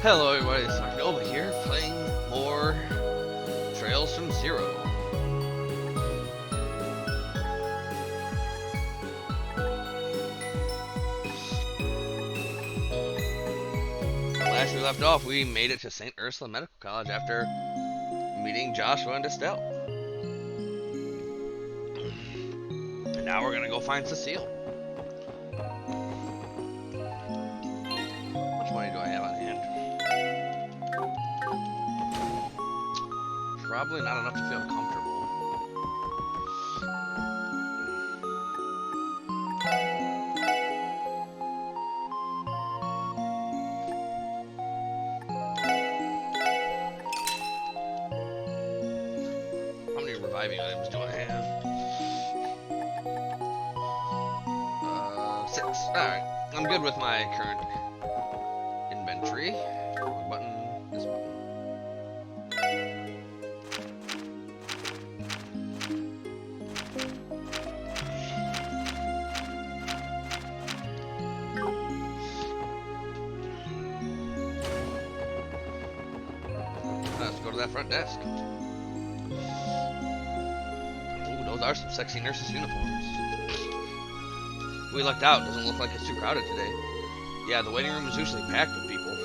Hello everybody, it's Dr. Nova here, playing more Trails from Zero. Last we left off, we made it to St. Ursula Medical College after meeting Joshua and Estelle. And now we're gonna go find Cecile. How much money do I have on hand? Probably not enough to feel comfortable. How many reviving items do I have? 6. Alright, I'm good with my current inventory. Wrong button, this button. Let's go to that front desk. Ooh, those are some sexy nurses' uniforms. We lucked out. Doesn't look like it's too crowded today. Yeah, the waiting room is usually packed with people.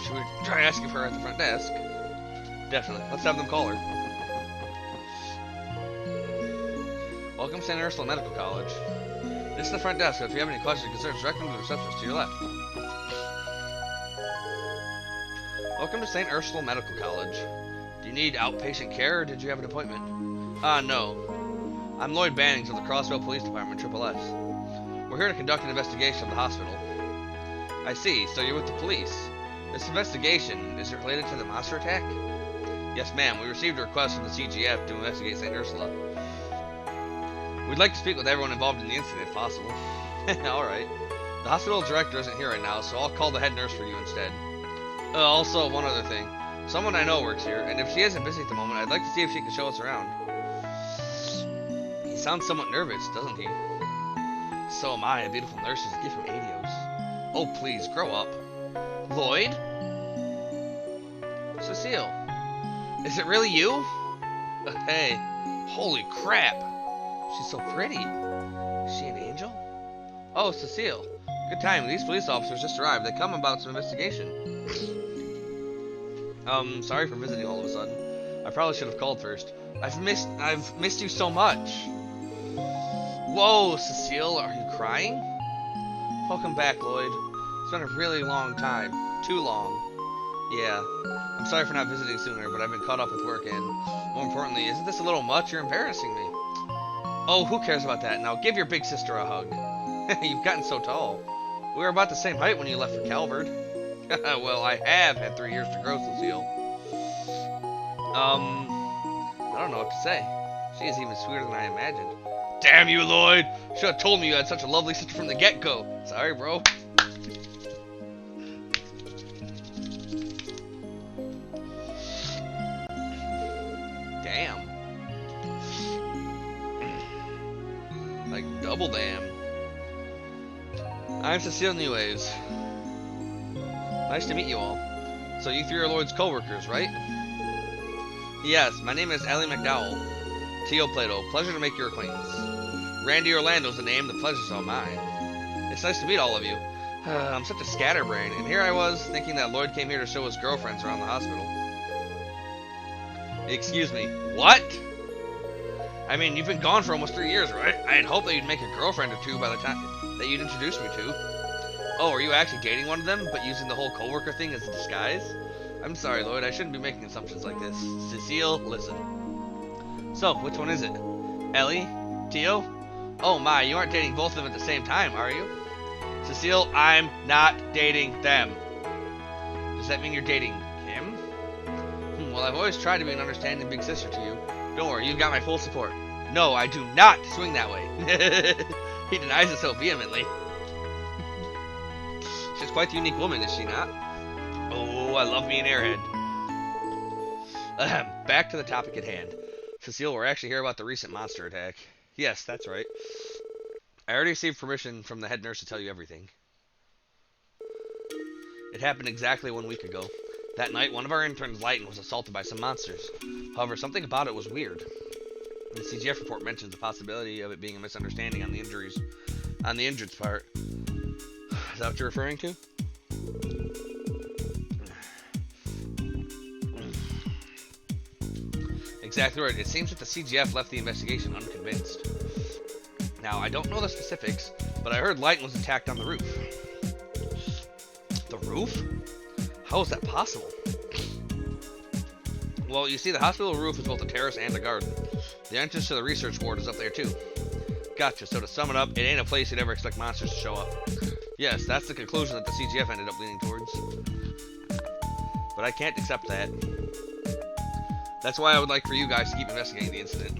Should we try asking for her at the front desk? Definitely. Let's have them call her. Welcome to St. Ursula Medical College. This is the front desk, so if you have any questions or concerns, direct them to the receptionist to your left. Welcome to St. Ursula Medical College. Do you need outpatient care, or did you have an appointment? No. I'm Lloyd Bannings of the Crossville Police Department, Triple S. We're here to conduct an investigation of the hospital. I see, so you're with the police. This investigation, is it related to the monster attack? Yes, ma'am. We received a request from the CGF to investigate St. Ursula. We'd like to speak with everyone involved in the incident if possible. Alright. The hospital director isn't here right now, so I'll call the head nurse for you instead. Also, one other thing. Someone I know works here, and if she isn't busy at the moment, I'd like to see if she can show us around. He sounds somewhat nervous, doesn't he? So am I. A beautiful nurse is a gift from Adios. Oh, please, grow up. Lloyd? Cecile. Is it really you? Hey. Holy crap. She's so pretty. Is she an angel? Oh, Cecile. Good time. These police officers just arrived. They come about some investigation. Sorry for visiting all of a sudden. I probably should have called first. I've missed you so much. Whoa, Cecile, are you crying? Welcome back, Lloyd. It's been a really long time. Too long. Yeah. I'm sorry for not visiting sooner, but I've been caught up with work and, more importantly, isn't this a little much? You're embarrassing me. Oh, who cares about that? Now give your big sister a hug. You've gotten so tall. We were about the same height when you left for Calvert. Well, I have had 3 years to grow, Cecile. I don't know what to say. She is even sweeter than I imagined. Damn you, Lloyd! Should have told me you had such a lovely sister from the get-go. Sorry, bro. Damn. Like, double damn. I'm Cecile Newways. Nice to meet you all. So you three are Lloyd's co-workers, right? Yes, my name is Ellie McDowell. Tio Plato, pleasure to make your acquaintance. Randy Orlando's the name, the pleasure's all mine. It's nice to meet all of you. I'm such a scatterbrain, and here I was, thinking that Lloyd came here to show his girlfriends around the hospital. Excuse me, what? I mean, you've been gone for almost 3 years, right? I had hoped that you'd make a girlfriend or two by the time that you'd introduce me to. Oh, are you actually dating one of them, but using the whole co-worker thing as a disguise? I'm sorry, Lloyd, I shouldn't be making assumptions like this. Cecile, listen. So, which one is it? Ellie? Tio? Oh my, you aren't dating both of them at the same time, are you? Cecile, I'm not dating them. Does that mean you're dating him? Well, I've always tried to be an understanding big sister to you. Don't worry, you've got my full support. No, I do not swing that way. He denies it so vehemently. She's quite the unique woman, is she not? Oh, I love me an airhead. Back to the topic at hand. Cecile, we're actually here about the recent monster attack. Yes, that's right. I already received permission from the head nurse to tell you everything. It happened exactly 1 week ago. That night, one of our interns, Lighten, was assaulted by some monsters. However, something about it was weird. The CGF report mentions the possibility of it being a misunderstanding on the injured's part. Is that what you're referring to? Exactly right. It seems that the CGF left the investigation unconvinced. Now, I don't know the specifics, but I heard Lighten was attacked on the roof. The roof? How is that possible? Well, you see, the hospital roof is both a terrace and a garden. The entrance to the research ward is up there, too. Gotcha, so to sum it up, it ain't a place you'd ever expect monsters to show up. Yes, that's the conclusion that the CGF ended up leaning towards. But I can't accept that. That's why I would like for you guys to keep investigating the incident.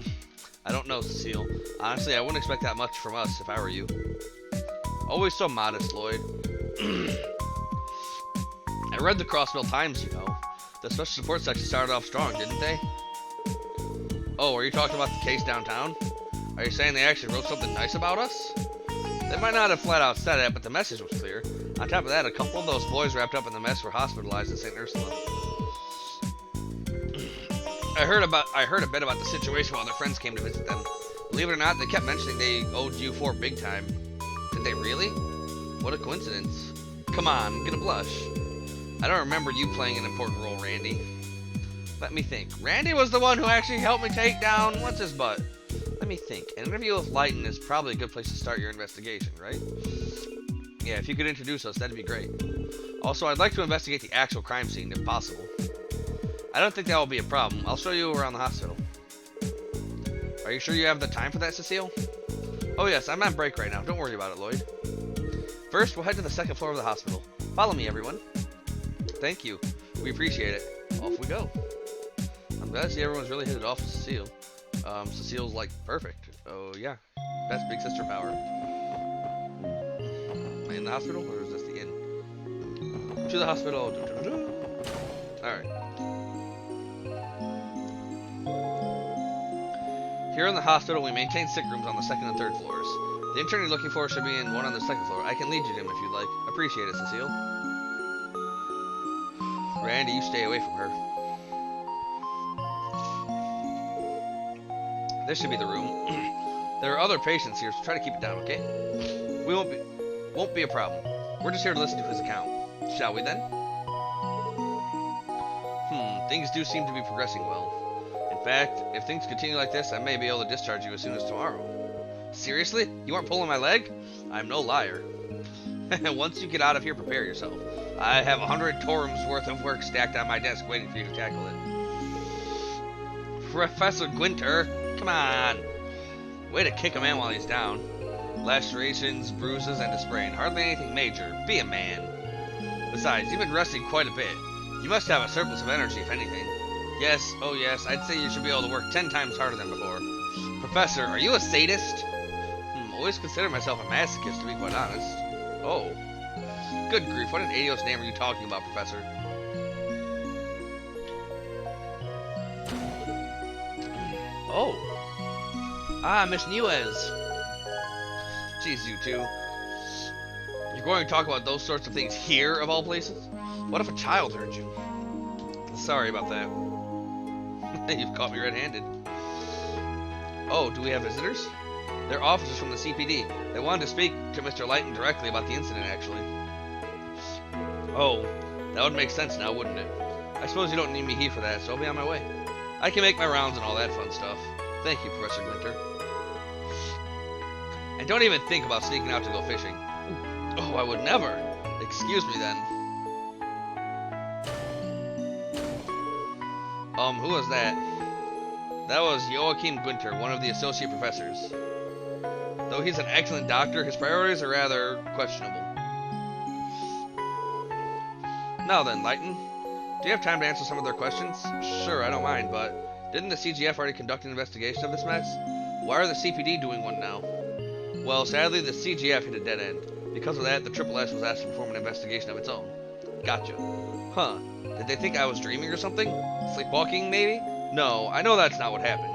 I don't know, Cecile. Honestly, I wouldn't expect that much from us if I were you. Always so modest, Lloyd. I read the Crossville Times, you know. The special support section started off strong, didn't they? Oh, are you talking about the case downtown? Are you saying they actually wrote something nice about us? They might not have flat out said it, but the message was clear. On top of that, a couple of those boys wrapped up in the mess were hospitalized at St. Ursula. I heard a bit about the situation while their friends came to visit them. Believe it or not, they kept mentioning they owed you four big time. Did they really? What a coincidence. Come on, I'm gonna blush. I don't remember you playing an important role, Randy. Let me think. Randy was the one who actually helped me take down what's his butt. Let me think. An interview with Lighten is probably a good place to start your investigation, right? Yeah, if you could introduce us, that'd be great. Also, I'd like to investigate the actual crime scene, if possible. I don't think that will be a problem. I'll show you around the hospital. Are you sure you have the time for that, Cecile? Oh yes, I'm on break right now. Don't worry about it, Lloyd. First, we'll head to the second floor of the hospital. Follow me, everyone. Thank you. We appreciate it. Off we go. I'm glad to see everyone's really hit it off with Cecile. Cecile's like perfect. Oh yeah. Best big sister power. Am I in the hospital or is this the inn? To the hospital. Alright. Here in the hospital, we maintain sick rooms on the second and third floors. The intern you're looking for should be in one on the second floor. I can lead you to him if you'd like. Appreciate it, Cecile. Randy, you stay away from her. This should be the room. There are other patients here, so try to keep it down, okay? We won't be a problem. We're just here to listen to his account. Shall we then? Things do seem to be progressing well. In fact, if things continue like this, I may be able to discharge you as soon as tomorrow. Seriously? You aren't pulling my leg? I'm no liar. Once you get out of here, prepare yourself. I have 100 torums worth of work stacked on my desk waiting for you to tackle it. Professor Gwinter, come on. Way to kick a man while he's down. Lacerations, bruises, and a sprain. Hardly anything major. Be a man. Besides, you've been resting quite a bit. You must have a surplus of energy, if anything. Yes, oh yes, I'd say you should be able to work 10 times harder than before. Professor, are you a sadist? Always considered myself a masochist, to be quite honest. Oh. Good grief, what an idiot's name are you talking about, Professor? Oh. Ah, Miss Newez. Jeez, you two. You're going to talk about those sorts of things here, of all places? What if a child heard you? Sorry about that. You've caught me red-handed. Oh, do we have visitors? They're officers from the CPD. They wanted to speak to Mr. Lighten directly about the incident, actually. Oh, that would make sense now, wouldn't it? I suppose you don't need me here for that, so I'll be on my way. I can make my rounds and all that fun stuff. Thank you, Professor Gwinter. And don't even think about sneaking out to go fishing. Oh, I would never. Excuse me then. Who was that? That was Joachim Gwinter, one of the associate professors. Though he's an excellent doctor, his priorities are rather questionable. Now then, Lighten, do you have time to answer some of their questions? Sure, I don't mind, but didn't the CGF already conduct an investigation of this mess? Why are the CPD doing one now? Well, sadly, the CGF hit a dead end. Because of that, the SSS was asked to perform an investigation of its own. Gotcha. Huh. Did they think I was dreaming or something? Sleepwalking, maybe? No, I know that's not what happened.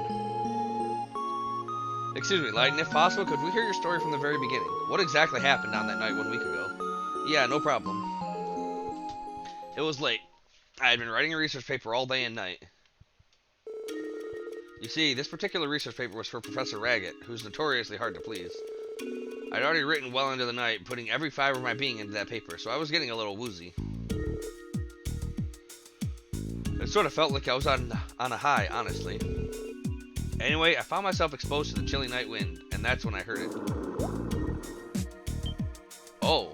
Excuse me, Lighten, if possible, could we hear your story from the very beginning? What exactly happened on that night 1 week ago? Yeah, no problem. It was late. I had been writing a research paper all day and night. You see, this particular research paper was for Professor Raggett, who's notoriously hard to please. I'd already written well into the night, putting every fiber of my being into that paper, so I was getting a little woozy. It sort of felt like I was on a high, honestly. Anyway, I found myself exposed to the chilly night wind, and that's when I heard it. Oh.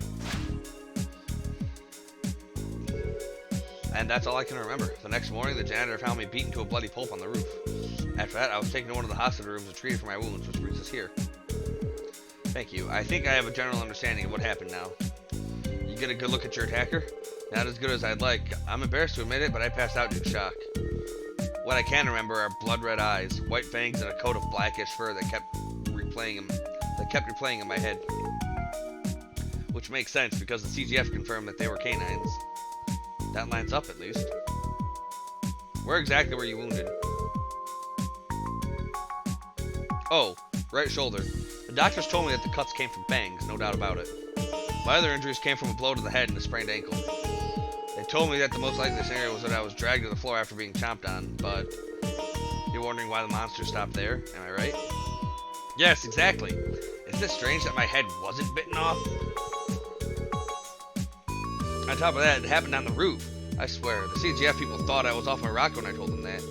And that's all I can remember. The next morning, the janitor found me beaten to a bloody pulp on the roof. After that, I was taken to one of the hospital rooms and treated for my wounds, which brings us here. Thank you. I think I have a general understanding of what happened now. You get a good look at your attacker? Not as good as I'd like. I'm embarrassed to admit it, but I passed out due to shock. What I can remember are blood-red eyes, white fangs, and a coat of blackish fur that kept replaying in my head. Which makes sense because the CGF confirmed that they were canines. That lines up, at least. Where exactly were you wounded? Oh, right shoulder. The doctors told me that the cuts came from bangs, no doubt about it. My other injuries came from a blow to the head and a sprained ankle. They told me that the most likely scenario was that I was dragged to the floor after being chomped on, but you're wondering why the monster stopped there, am I right? Yes, exactly. Isn't it strange that my head wasn't bitten off? On top of that, it happened on the roof. I swear, the CGF people thought I was off my rock when I told them that.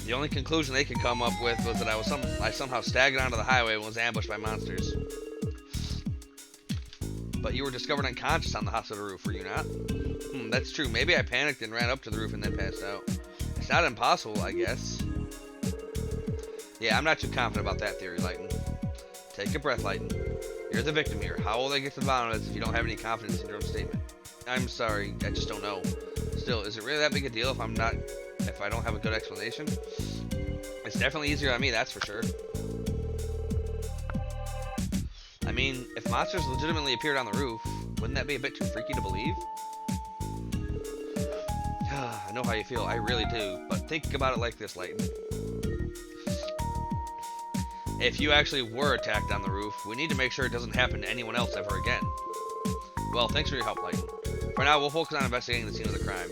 The only conclusion they could come up with was that I somehow staggered onto the highway and was ambushed by monsters. But you were discovered unconscious on the hospital roof, were you not? That's true. Maybe I panicked and ran up to the roof and then passed out. It's not impossible, I guess. Yeah, I'm not too confident about that theory, Lighten. Take a breath, Lighten. You're the victim here. How will they get to the bottom of this if you don't have any confidence in your own statement? I'm sorry, I just don't know. Still, is it really that big a deal if I don't have a good explanation? It's definitely easier on me, that's for sure. I mean, if monsters legitimately appeared on the roof, wouldn't that be a bit too freaky to believe? I know how you feel, I really do, but think about it like this, Lighten. If you actually were attacked on the roof, we need to make sure it doesn't happen to anyone else ever again. Well, thanks for your help, Lighten. For now, we'll focus on investigating the scene of the crime.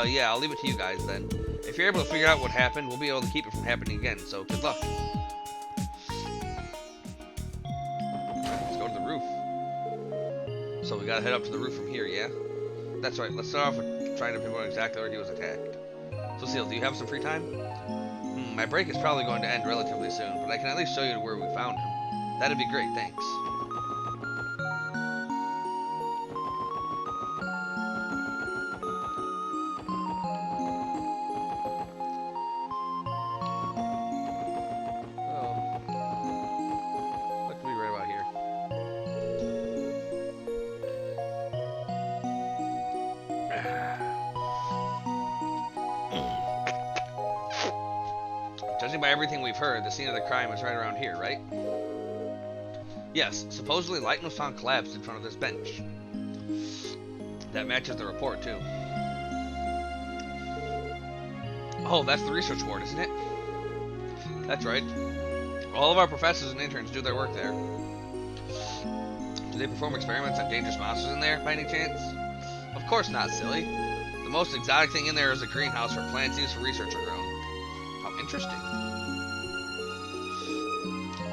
Yeah, I'll leave it to you guys then. If you're able to figure out what happened, we'll be able to keep it from happening again, so good luck. Let's go to the roof. So we gotta head up to the roof from here, yeah? That's right, let's start off with trying to pinpoint exactly where he was attacked. So, Seal, do you have some free time? My break is probably going to end relatively soon, but I can at least show you where we found him. That'd be great, thanks. What can we write about here? Judging by everything we've heard, the scene of the crime is right around here, right? Yes, supposedly Lighten was found collapsed in front of this bench. That matches the report, too. Oh, that's the research ward, isn't it? That's right. All of our professors and interns do their work there. Do they perform experiments on dangerous monsters in there, by any chance? Of course not, silly. The most exotic thing in there is a greenhouse where plants used for research are grown. How interesting.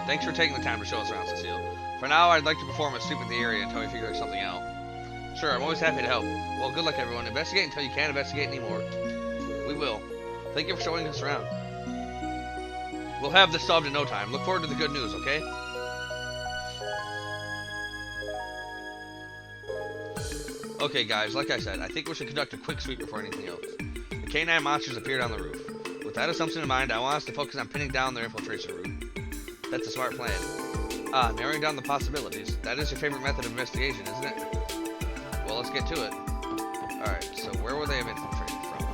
Thanks for taking the time to show us around, Cecile. For now, I'd like to perform a sweep of the area until we figure something out. Sure, I'm always happy to help. Well, good luck, everyone. Investigate until you can't investigate anymore. We will. Thank you for showing us around. We'll have this solved in no time. Look forward to the good news, okay? Okay, guys, like I said, I think we should conduct a quick sweep before anything else. The canine monsters appeared on the roof. With that assumption in mind, I want us to focus on pinning down their infiltration route. That's a smart plan. Narrowing down the possibilities. That is your favorite method of investigation, isn't it? Well, let's get to it. Alright, so where would they have infiltrated from?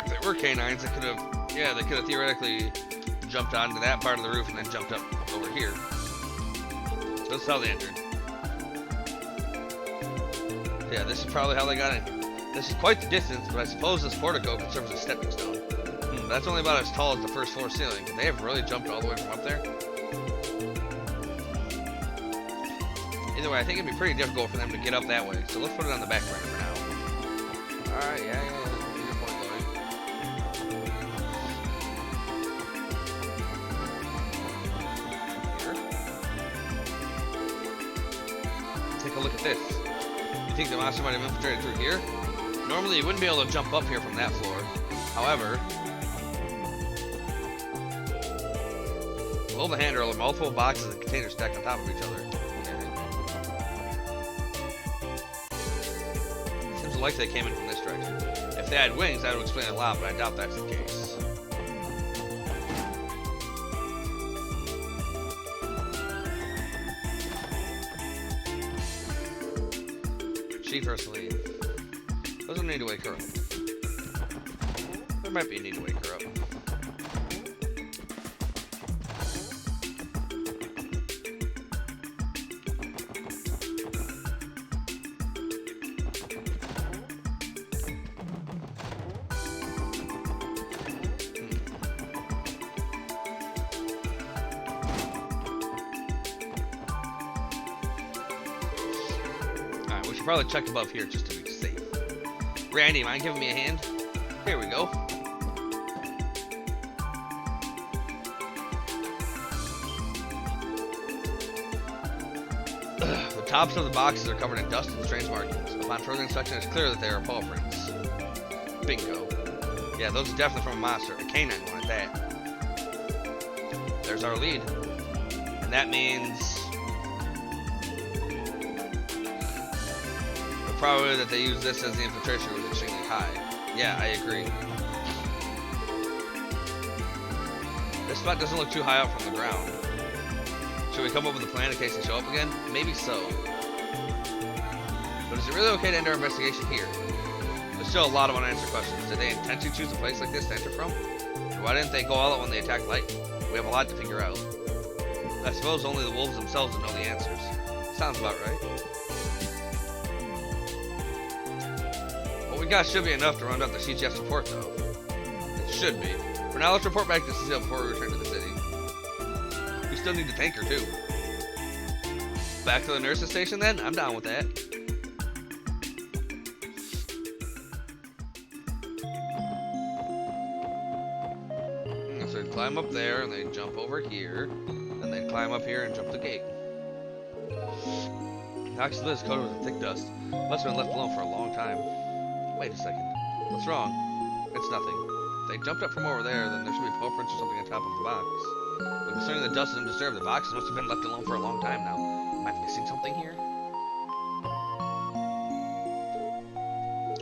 If there were canines, they could have theoretically jumped onto that part of the roof and then jumped up over here. So that's how they entered. Yeah, this is probably how they got in here. This is quite the distance, but I suppose this portico could serve as a stepping stone. but that's only about as tall as the first floor ceiling. They have really jumped all the way from up there. Either way, I think it'd be pretty difficult for them to get up that way, so let's put it on the back burner for now. Alright, yeah. Your point, Lloyd. Here. Take a look at this. You think the monster might have infiltrated through here? Normally, you wouldn't be able to jump up here from that floor. However, below the handrail are multiple boxes and containers stacked on top of each other. Seems like they came in from this direction. If they had wings, that would explain a lot, but I doubt that's the case. She first lead. Doesn't need to wake her up. There might be a need to wake her up. Alright, we should probably check above here just to be safe. Randy, mind giving me a hand? Here we go. The tops of the boxes are covered in dust and strange markings. Upon further inspection, it's clear that they are paw prints. Bingo. Yeah, those are definitely from a monster. A canine one at that. There's our lead. And that means the probability that they use this as the infiltration was extremely high. Yeah, I agree. This spot doesn't look too high up from the ground. Should we come up with a plan in case they show up again? Maybe so. But is it really okay to end our investigation here? There's still a lot of unanswered questions. Did they intentionally choose a place like this to enter from? And why didn't they go all out when they attacked Light? We have a lot to figure out. I suppose only the wolves themselves would know the answers. Sounds about right. What we got should be enough to round out the CGF's report, though. It should be. For now, let's report back to Cecile before we return to the city. We still need the tanker, too. Back to the nurse's station, then? I'm down with that. So they'd climb up there, and they'd jump over here. Then they'd climb up here and jump the gate. Nox's lid is coated with thick dust. Must have been left alone for a long time. Wait a second. What's wrong? It's nothing. If they jumped up from over there, then there should be paw prints or something on top of the box. But considering the dust isn't disturbed, the boxes must have been left alone for a long time now. Am I missing something here?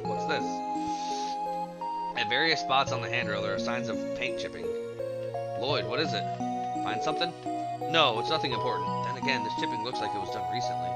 What's this? At various spots on the handrail, there are signs of paint chipping. Lloyd, what is it? Find something? No, it's nothing important. Then again, this chipping looks like it was done recently.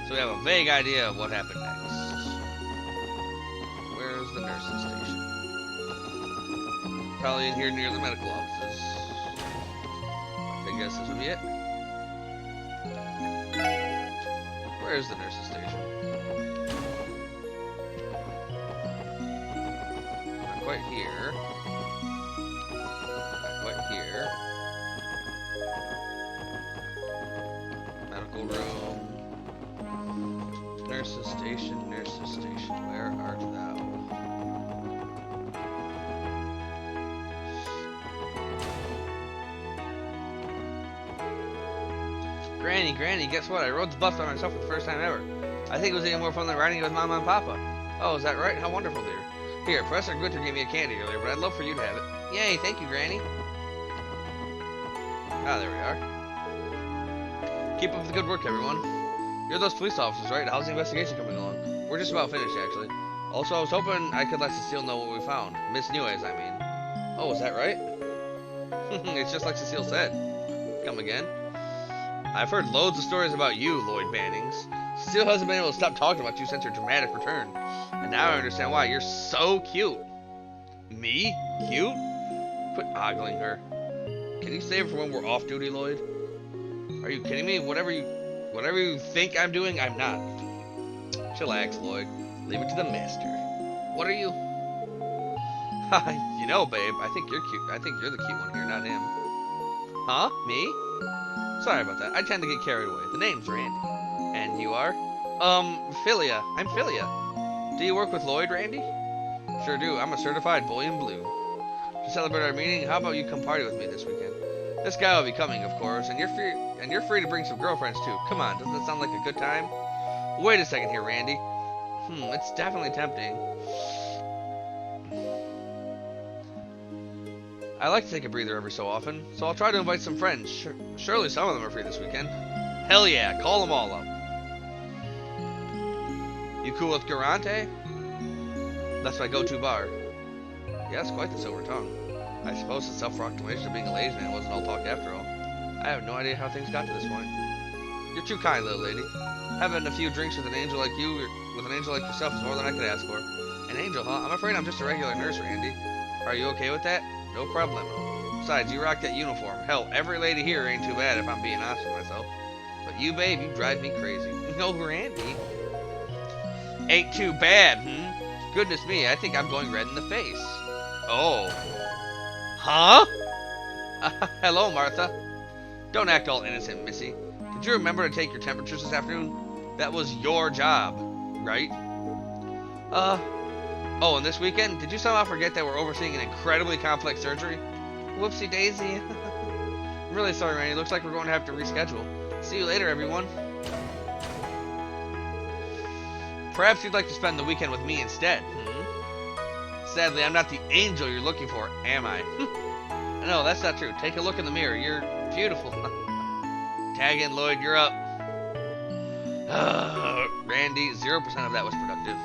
So we have a vague idea of what happened next. Where's the nurse's station? Probably in here near the medical offices. I guess this would be it. Where's the nurse's station? Not quite here. Not quite here. Medical room. Nurse's station, where art thou? Granny, guess what? I rode the bus by myself for the first time ever. I think it was even more fun than riding it with Mama and Papa. Oh, is that right? How wonderful, dear. Here, Professor Glitter gave me a candy earlier, but I'd love for you to have it. Yay, thank you, Granny. Ah, there we are. Keep up the good work, everyone. You're those police officers, right? How's the investigation coming along? We're just about finished, actually. Also, I was hoping I could let Cecile know what we found. Miss Newes, I mean. Oh, is that right? It's just like Cecile said. Come again? I've heard loads of stories about you, Lloyd Bannings. Still hasn't been able to stop talking about you since your dramatic return. And now I understand why. You're so cute. Me? Cute? Quit ogling her. Can you save her for when we're off duty, Lloyd? Are you kidding me? Whatever you think I'm doing, I'm not. Chillax, Lloyd. Leave it to the master. What are you? You know, babe, I think you're cute. I think you're the cute one here, not him. Huh? Me? Sorry about that. I tend to get carried away. The name's Randy. And you are? Philia. I'm Philia. Do you work with Lloyd, Randy? Sure do. I'm a certified boy in blue. To celebrate our meeting, how about you come party with me this weekend? This guy will be coming, of course, and you're free to bring some girlfriends too. Come on, doesn't that sound like a good time? Wait a second here, Randy. It's definitely tempting. I like to take a breather every so often, so I'll try to invite some friends. Surely some of them are free this weekend. Hell yeah, call them all up. You cool with Garante? That's my go-to bar. Yes, quite the silver tongue. I suppose the self-proclamation of being a ladies' man wasn't all talk after all. I have no idea how things got to this point. You're too kind, little lady. Having a few drinks with an angel like you, with an angel like yourself, is more than I could ask for. An angel, huh? I'm afraid I'm just a regular nurse, Randy. Are you okay with that? No problem. Besides, you rock that uniform. Hell, every lady here ain't too bad if I'm being honest with myself. But you, babe, you drive me crazy. No, Randy. Ain't too bad, Goodness me, I think I'm going red in the face. Oh. Huh? Hello, Martha. Don't act all innocent, Missy. Did you remember to take your temperatures this afternoon? That was your job, right? Oh, and this weekend, did you somehow forget that we're overseeing an incredibly complex surgery? Whoopsie daisy. I'm really sorry, Randy. Looks like we're going to have to reschedule. See you later, everyone. Perhaps you'd like to spend the weekend with me instead, Sadly, I'm not the angel you're looking for, am I? No, that's not true. Take a look in the mirror. You're beautiful. Tag in, Lloyd. You're up. Randy, 0% of that was productive.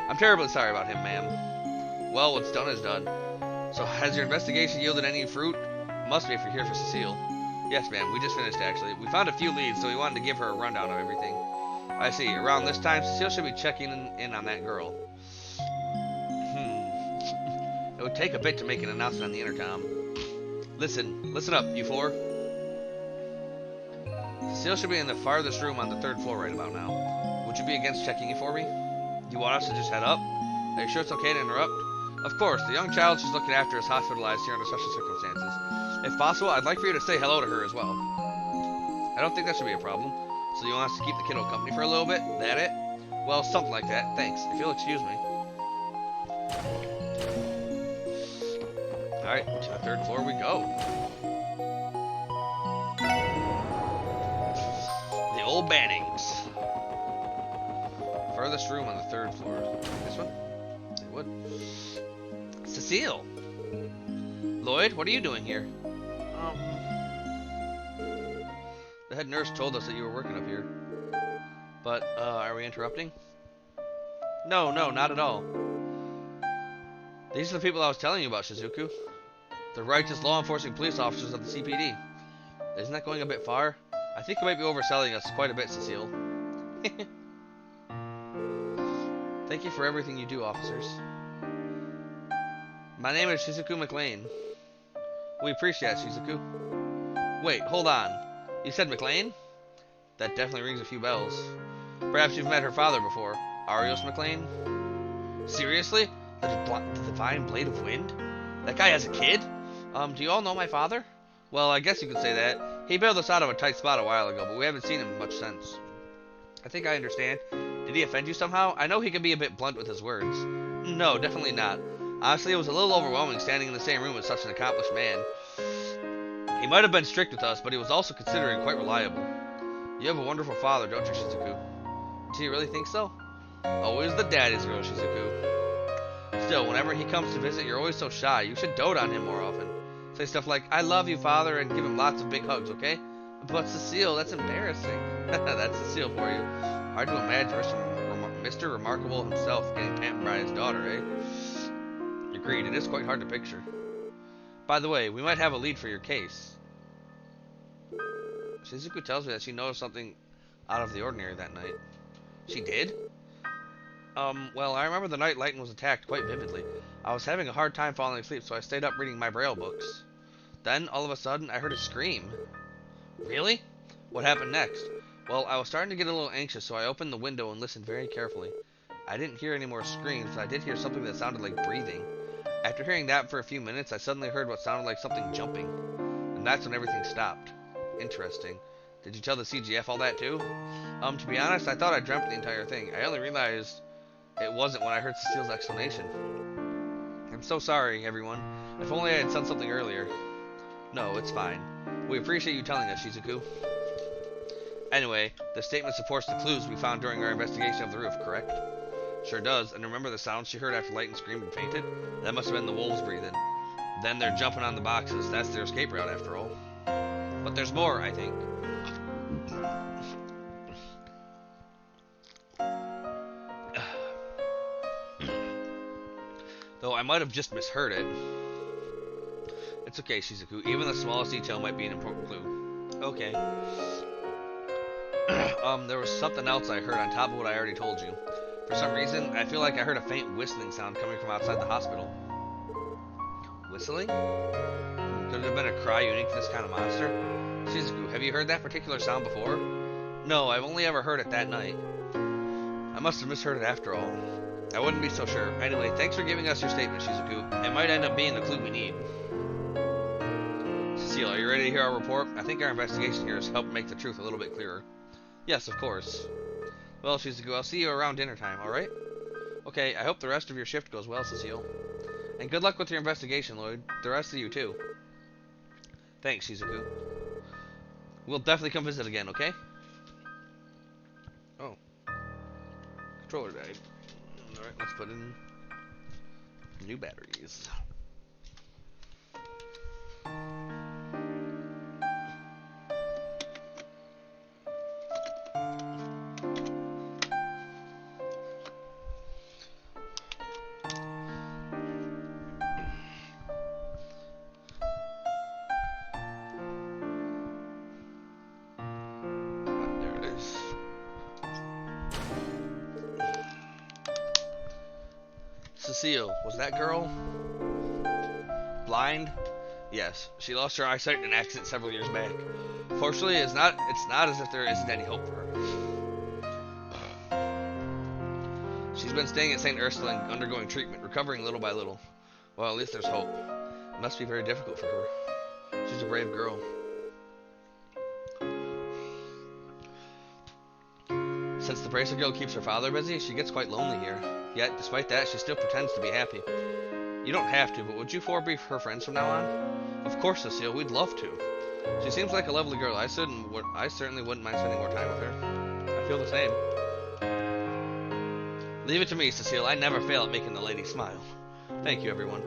I'm terribly sorry about him, ma'am. Well, what's done is done. So, has your investigation yielded any fruit? Must be if you're here for Cecile. Yes, ma'am. We just finished, actually. We found a few leads, so we wanted to give her a rundown of everything. I see. Around this time, Cecile should be checking in on that girl. It would take a bit to make an announcement on the intercom. Listen up, you four. Cecile should be in the farthest room on the 3rd floor right about now. Would you be against checking in for me? You want us to just head up? Are you sure it's okay to interrupt? Of course, the young child she's looking after is hospitalized here under special circumstances. If possible, I'd like for you to say hello to her as well. I don't think that should be a problem. So you want us to keep the kiddo company for a little bit? That it? Well, something like that. Thanks. If you'll excuse me. Alright, to the 3rd floor we go. The old Bannings. Furthest room on the 3rd floor. This one? It would. Cecile! Lloyd, what are you doing here? The head nurse told us that you were working up here. But, are we interrupting? No, not at all. These are the people I was telling you about, Shizuku. The righteous law-enforcing police officers of the CPD. Isn't that going a bit far? I think you might be overselling us quite a bit, Cecile. Thank you for everything you do, officers. My name is Shizuku McLean. We appreciate it, Shizuku. Wait, hold on. You said McLean? That definitely rings a few bells. Perhaps you've met her father before. Arios McLean? Seriously? The Divine Blade of Wind? That guy has a kid? Do you all know my father? Well, I guess you could say that. He bailed us out of a tight spot a while ago, but we haven't seen him much since. I think I understand. Did he offend you somehow? I know he can be a bit blunt with his words. No, definitely not. Honestly, it was a little overwhelming standing in the same room with such an accomplished man. He might have been strict with us, but he was also considerate and quite reliable. You have a wonderful father, don't you, Shizuku? Do you really think so? Always the daddy's girl, Shizuku. Still, whenever he comes to visit, you're always so shy. You should dote on him more often. Say stuff like, I love you, father, and give him lots of big hugs, okay? But Cecile, that's embarrassing. That's Cecile for you. Hard to imagine Mr. Remarkable himself getting pampered by his daughter, eh? Agreed, it is quite hard to picture. By the way, we might have a lead for your case. Shizuku tells me that she noticed something out of the ordinary that night. She did? Well, I remember the night Lighton was attacked quite vividly. I was having a hard time falling asleep, so I stayed up reading my Braille books. Then, all of a sudden, I heard a scream. Really? What happened next? Well, I was starting to get a little anxious, so I opened the window and listened very carefully. I didn't hear any more screams, but I did hear something that sounded like breathing. After hearing that for a few minutes, I suddenly heard what sounded like something jumping. And that's when everything stopped. Interesting. Did you tell the CGF all that too? To be honest, I thought I dreamt the entire thing. I only realized it wasn't when I heard Cecile's explanation. I'm so sorry, everyone. If only I had said something earlier. No, it's fine. We appreciate you telling us, Shizuku. Anyway, the statement supports the clues we found during our investigation of the roof, correct? Sure does, and remember the sound she heard after Lighton screamed and fainted? That must have been the wolves breathing. Then they're jumping on the boxes. That's their escape route, after all. But there's more, I think. Though I might have just misheard it. It's okay, Shizuku. Even the smallest detail might be an important clue. Okay. There was something else I heard on top of what I already told you. For some reason, I feel like I heard a faint whistling sound coming from outside the hospital. Whistling? Could it have been a cry unique to this kind of monster? Shizuku, have you heard that particular sound before? No, I've only ever heard it that night. I must have misheard it after all. I wouldn't be so sure. Anyway, thanks for giving us your statement, Shizuku. It might end up being the clue we need. Cecile, are you ready to hear our report? I think our investigation here has helped make the truth a little bit clearer. Yes, of course. Well, Shizuku, I'll see you around dinner time, alright? Okay, I hope the rest of your shift goes well, Cecile. And good luck with your investigation, Lloyd. The rest of you, too. Thanks, Shizuku. We'll definitely come visit again, okay? Oh. Controller died. Alright, let's put in new batteries. Cecile, was that girl blind? Yes, she lost her eyesight in an accident several years back. Fortunately, it's not as if there isn't any hope for her. She's been staying at St. Ursula and undergoing treatment, recovering little by little. Well, at least there's hope. It must be very difficult for her. She's a brave girl. Since the Bracer Guild keeps her father busy, she gets quite lonely here. Yet, despite that, she still pretends to be happy. You don't have to, but would you four be her friends from now on? Of course, Cecile, we'd love to. She seems like a lovely girl. I certainly wouldn't mind spending more time with her. I feel the same. Leave it to me, Cecile. I never fail at making the lady smile. Thank you, everyone.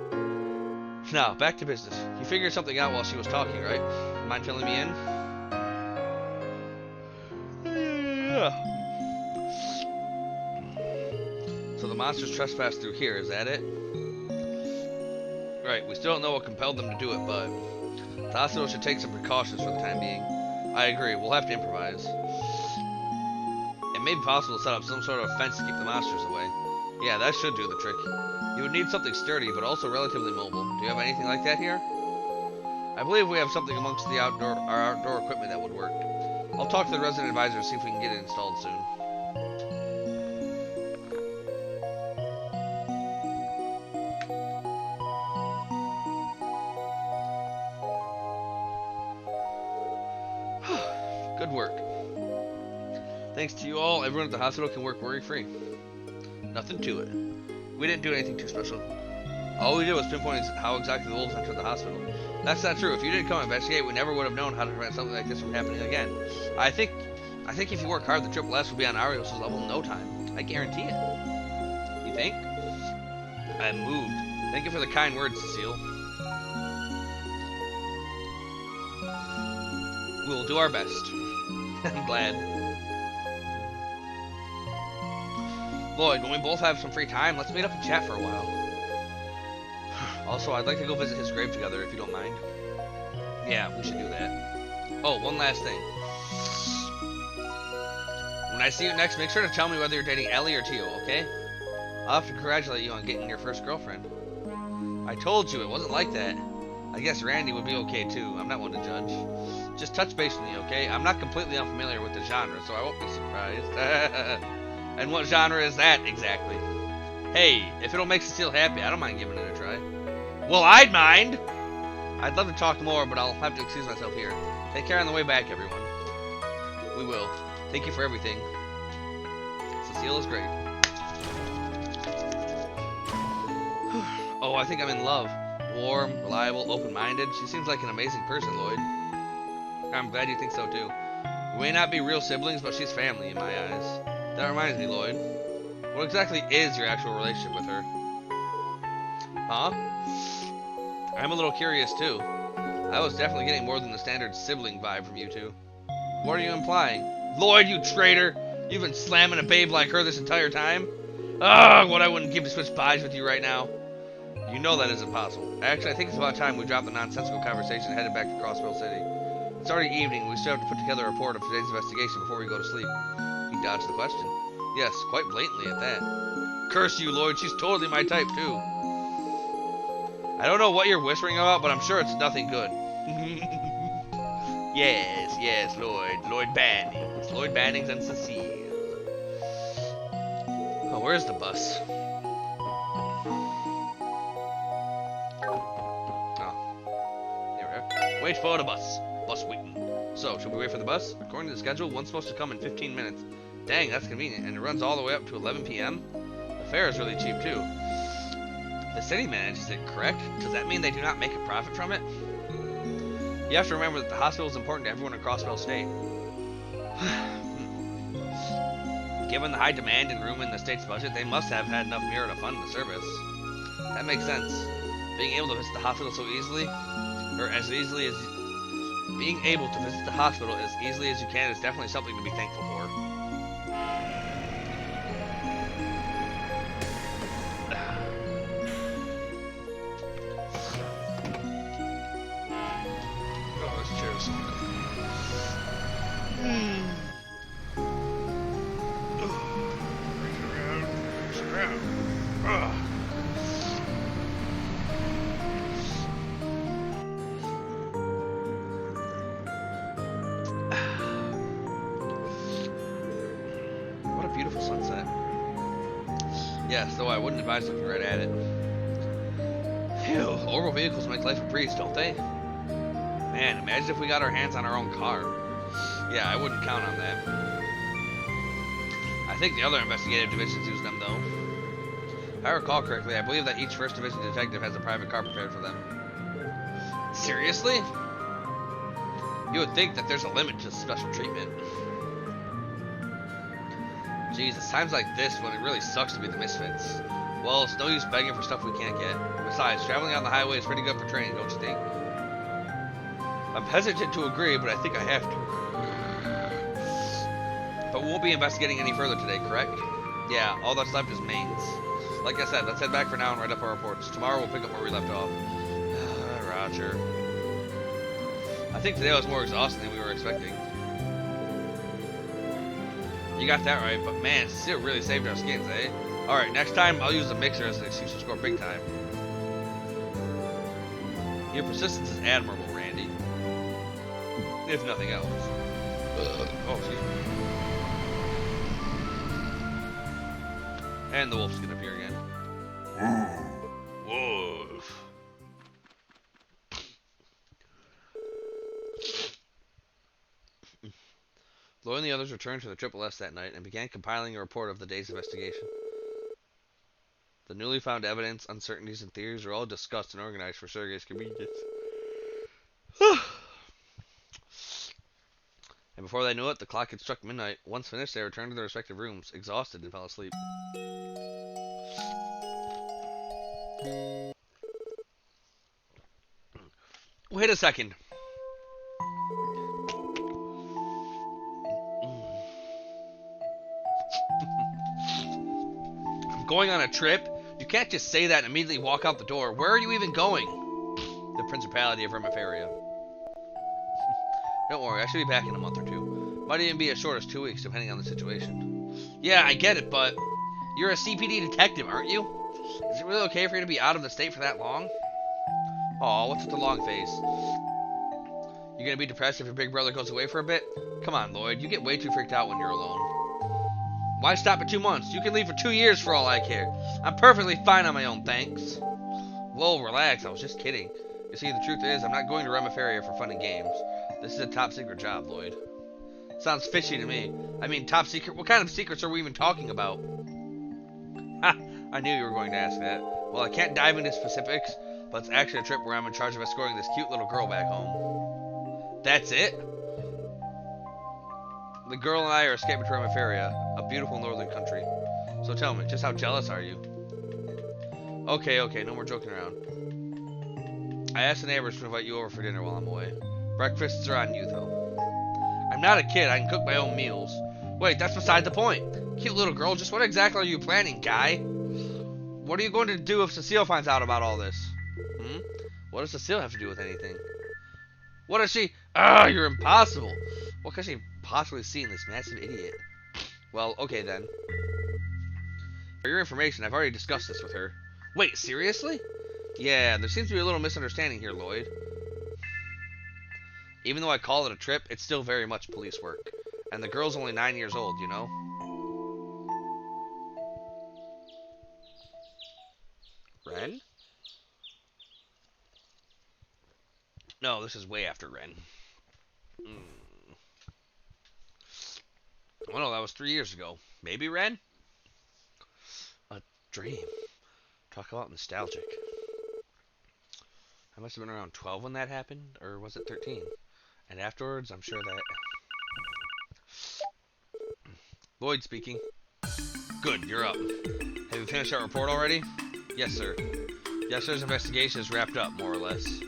Now, back to business. You figured something out while she was talking, right? Mind filling me in? Yeah. So the monsters trespassed through here, is that it? Right, we still don't know what compelled them to do it, but the hospital should take some precautions for the time being. I agree, we'll have to improvise. It may be possible to set up some sort of fence to keep the monsters away. Yeah, that should do the trick. You would need something sturdy, but also relatively mobile. Do you have anything like that here? I believe we have something amongst our outdoor equipment that would work. I'll talk to the resident advisor and see if we can get it installed soon. Good work. Thanks to you all, everyone at the hospital can work worry-free. Nothing to it. We didn't do anything too special. All we did was pinpoint how exactly the wolves entered the hospital. That's not true. If you didn't come investigate, we never would have known how to prevent something like this from happening again. I think if you work hard, the Triple S will be on Arios' level in no time. I guarantee it. You think? I'm moved. Thank you for the kind words, Cecile. We will do our best. I'm glad. Lloyd, when we both have some free time, let's meet up and chat for a while. Also, I'd like to go visit his grave together, if you don't mind. Yeah, we should do that. Oh, one last thing. When I see you next, make sure to tell me whether you're dating Ellie or Tio, okay? I'll have to congratulate you on getting your first girlfriend. I told you it wasn't like that. I guess Randy would be okay too. I'm not one to judge. Just touch base with me, okay? I'm not completely unfamiliar with the genre, so I won't be surprised. And what genre is that exactly? Hey, if it'll make Cecile happy, I don't mind giving it a try. Well, I'd mind! I'd love to talk more, but I'll have to excuse myself here. Take care on the way back, everyone. We will. Thank you for everything. Cecile is great. Oh, I think I'm in love. Warm, reliable, open-minded. She seems like an amazing person, Lloyd. I'm glad you think so, too. We may not be real siblings, but she's family in my eyes. That reminds me, Lloyd. What exactly is your actual relationship with her? Huh? I'm a little curious, too. I was definitely getting more than the standard sibling vibe from you two. What are you implying? Lloyd, you traitor! You've been slamming a babe like her this entire time? Ugh, what I wouldn't give to switch bodies with you right now. You know that isn't possible. Actually, I think it's about time we dropped the nonsensical conversation and headed back to Crossbell City. It's already evening. We still have to put together a report of today's investigation before we go to sleep. He dodged the question. Yes, quite blatantly at that. Curse you, Lloyd. She's totally my type, too. I don't know what you're whispering about, but I'm sure it's nothing good. Yes, Lloyd. Lloyd Bannings. Lloyd Bannings and Cecile. Oh, where's the bus? Oh. Here we are. Wait for the bus. Bus waiting. So, should we wait for the bus? According to the schedule, one's supposed to come in 15 minutes. Dang, that's convenient. And it runs all the way up to 11 p.m.? The fare is really cheap, too. The city manages it, correct? Does that mean they do not make a profit from it? You have to remember that the hospital is important to everyone in Crossbell State. Given the high demand and room in the state's budget, they must have had enough mirror to fund the service. That makes sense. Being able to visit the hospital so easily, or as easily as... Being able to visit the hospital as easily as you can is definitely something to be thankful for. Beautiful sunset. Yes, though I wouldn't advise looking right at it. Phew, orbital vehicles make life a breeze, don't they? Man, imagine if we got our hands on our own car. Yeah, I wouldn't count on that. I think the other investigative divisions use them, though. If I recall correctly, I believe that each 1st Division detective has a private car prepared for them. Seriously? You would think that there's a limit to special treatment. Jesus, times like this when it really sucks to be the misfits. Well, it's no use begging for stuff we can't get. Besides, traveling on the highway is pretty good for training, don't you think? I'm hesitant to agree, but I think I have to. But we won't be investigating any further today, correct? Yeah, all that's left is mains. Like I said, let's head back for now and write up our reports. Tomorrow we'll pick up where we left off. Roger. I think today was more exhausting than we were expecting. You got that right, but man, Cecile really saved our skins, eh? Alright, next time I'll use the mixer as an excuse to score big time. Your persistence is admirable, Randy. If nothing else. Oh, excuse me. And the wolf's gonna appear again. Wolf. Lloyd and the others returned to the Triple S that night and began compiling a report of the day's investigation. The newly found evidence, uncertainties, and theories were all discussed and organized for Sergei's convenience. And before they knew it, the clock had struck midnight. Once finished, they returned to their respective rooms, exhausted, and fell asleep. Wait a second. I'm going on a trip? You can't just say that and immediately walk out the door. Where are you even going? The Principality of Rimaferia. Don't worry, I should be back in a month or two. Might even be as short as 2 weeks, depending on the situation. Yeah, I get it, but you're a CPD detective, aren't you? Is it really okay for you to be out of the state for that long? Aw, what's with the long face? You gonna be depressed if your big brother goes away for a bit? Come on, Lloyd, you get way too freaked out when you're alone. Why stop at 2 months? You can leave for 2 years for all I care. I'm perfectly fine on my own, thanks. Whoa, relax, I was just kidding. You see, the truth is, I'm not going to Remiferia for fun and games. This is a top secret job, Lloyd. Sounds fishy to me. I mean, top secret? What kind of secrets are we even talking about? Ha! I knew you were going to ask that. Well, I can't dive into specifics, but it's actually a trip where I'm in charge of escorting this cute little girl back home. That's it? The girl and I are escaping to Remiferia, a beautiful northern country. So tell me, just how jealous are you? Okay, no more joking around. I asked the neighbors to invite you over for dinner while I'm away. Breakfasts are on you, though. I'm not a kid, I can cook my own meals. Wait, that's beside the point. Cute little girl, just what exactly are you planning, guy? What are you going to do if Cecile finds out about all this? What does Cecile have to do with anything? What is she? You're impossible. What can she possibly see in this massive idiot? Well, okay then. For your information, I've already discussed this with her. Wait, seriously? Yeah, there seems to be a little misunderstanding here, Lloyd. Even though I call it a trip, it's still very much police work. And the girl's only 9 years old, you know? Ren? No, this is way after Ren. Oh no, that was 3 years ago. Maybe Ren? A dream. Talk about nostalgic. I must have been around 12 when that happened, or was it 13? And afterwards, I'm sure that... Lloyd speaking. Good, you're up. Have you finished that report already? Yes, sir. Yesterday's investigation is wrapped up, more or less.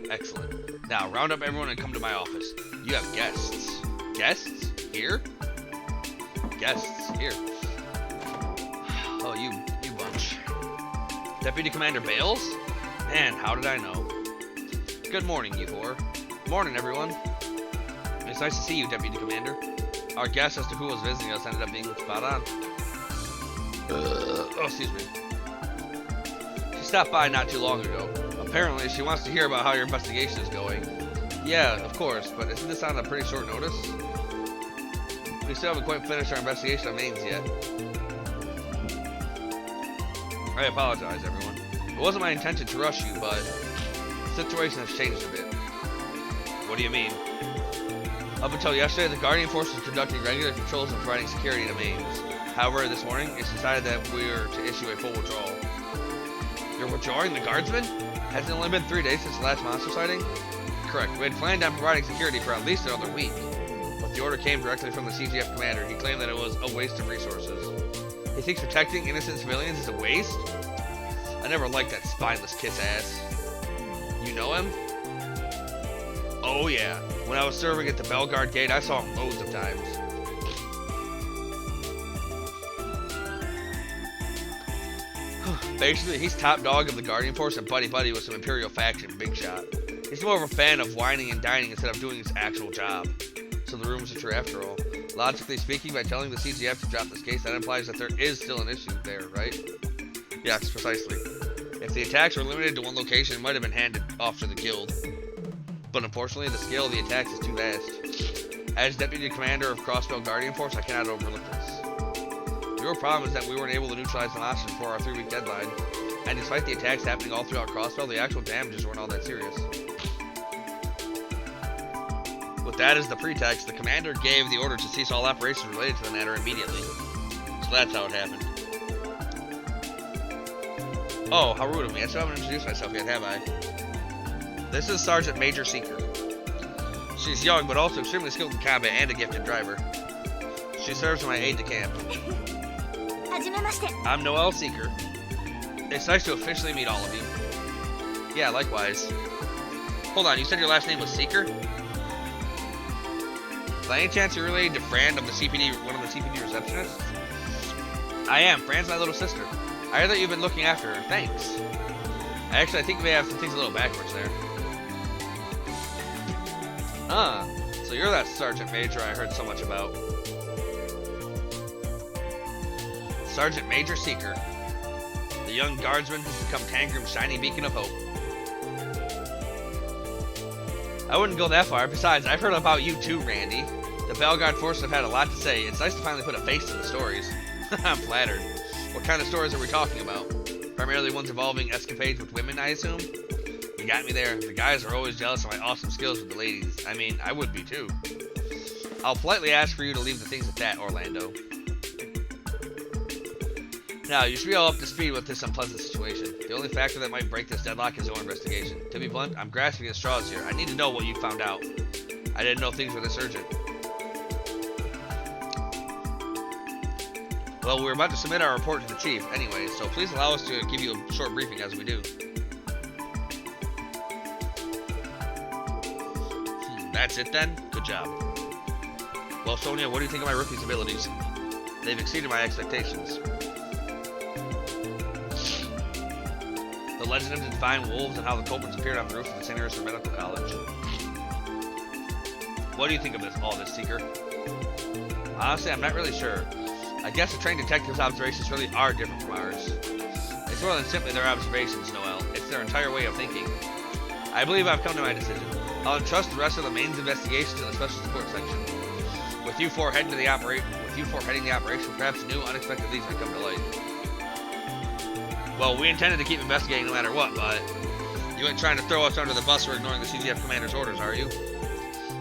Excellent. Now, round up everyone and come to my office. You have guests. Guests? Here? Guests? Here. Oh, you bunch. Deputy Commander Bales? Man, how did I know? Good morning, you four. Morning, everyone. It's nice to see you, Deputy Commander. Our guess as to who was visiting us ended up being spot on. Oh, excuse me. She stopped by not too long ago. Apparently, she wants to hear about how your investigation is going. Yeah, of course, but isn't this on a pretty short notice? We still haven't quite finished our investigation on Maines yet. I apologize, everyone. It wasn't my intention to rush you, but the situation has changed a bit. What do you mean? Up until yesterday, the Guardian Force was conducting regular patrols and providing security to Maines. However, this morning, it's decided that we are to issue a full withdrawal. You're withdrawing the Guardsmen? Has it only been 3 days since the last monster sighting? Correct. We had planned on providing security for at least another week. But the order came directly from the CGF commander. He claimed that it was a waste of resources. He thinks protecting innocent civilians is a waste? I never liked that spineless kiss ass. You know him? Oh yeah. When I was serving at the Bellegarde Gate, I saw him loads of times. Basically, he's top dog of the Guardian Force and buddy-buddy with some Imperial faction, big shot. He's more of a fan of whining and dining instead of doing his actual job. So the rumors are true after all. Logically speaking, by telling the CGF to drop this case, that implies that there is still an issue there, right? Yes, precisely. If the attacks were limited to one location, it might have been handed off to the guild. But unfortunately, the scale of the attacks is too vast. As Deputy Commander of Crossbell Guardian Force, I cannot overlook this. The real problem is that we weren't able to neutralize the monsters before our 3-week deadline, and despite the attacks happening all throughout Crossbell, the actual damages weren't all that serious. With that as the pretext, the commander gave the order to cease all operations related to the matter immediately. So that's how it happened. Oh, how rude of me. I still haven't introduced myself yet, have I? This is Sergeant Major Seeker. She's young, but also extremely skilled in combat and a gifted driver. She serves as my aide-de-camp. I'm Noel Seeker. It's nice to officially meet all of you. Yeah, likewise. Hold on, you said your last name was Seeker? By any chance you're related to Fran of the CPD, one of the CPD receptionists? I am. Fran's my little sister. I heard that you've been looking after her. Thanks. I think you may have some things a little backwards there. So So you're that Sergeant Major I heard so much about. Sergeant Major Seeker. The young guardsman who's become Tangrim's shining beacon of hope. I wouldn't go that far. Besides, I've heard about you too, Randy. The Belgard forces have had a lot to say. It's nice to finally put a face to the stories. I'm flattered. What kind of stories are we talking about? Primarily ones involving escapades with women, I assume? You got me there. The guys are always jealous of my awesome skills with the ladies. I mean, I would be too. I'll politely ask for you to leave the things at that, Orlando. Now, you should be all up to speed with this unpleasant situation. The only factor that might break this deadlock is your investigation. To be blunt, I'm grasping at straws here. I need to know what you found out. I didn't know things were this urgent. Well, we're about to submit our report to the chief anyway, so please allow us to give you a short briefing as we do. That's it then? Good job. Well, Sonia, what do you think of my rookie's abilities? They've exceeded my expectations. The legend of the divine wolves and how the culprits appeared on the roof of the St. Ursula Medical College. What do you think of all this, Seeker? Honestly, I'm not really sure. I guess the trained detectives' observations really are different from ours. It's more than simply their observations, Noel. It's their entire way of thinking. I believe I've come to my decision. I'll entrust the rest of the mains investigation to the special support section. With you four heading the operation, perhaps new, unexpected leads may come to light. Well, we intended to keep investigating no matter what, but you ain't trying to throw us under the bus for ignoring the CGF commander's orders, are you?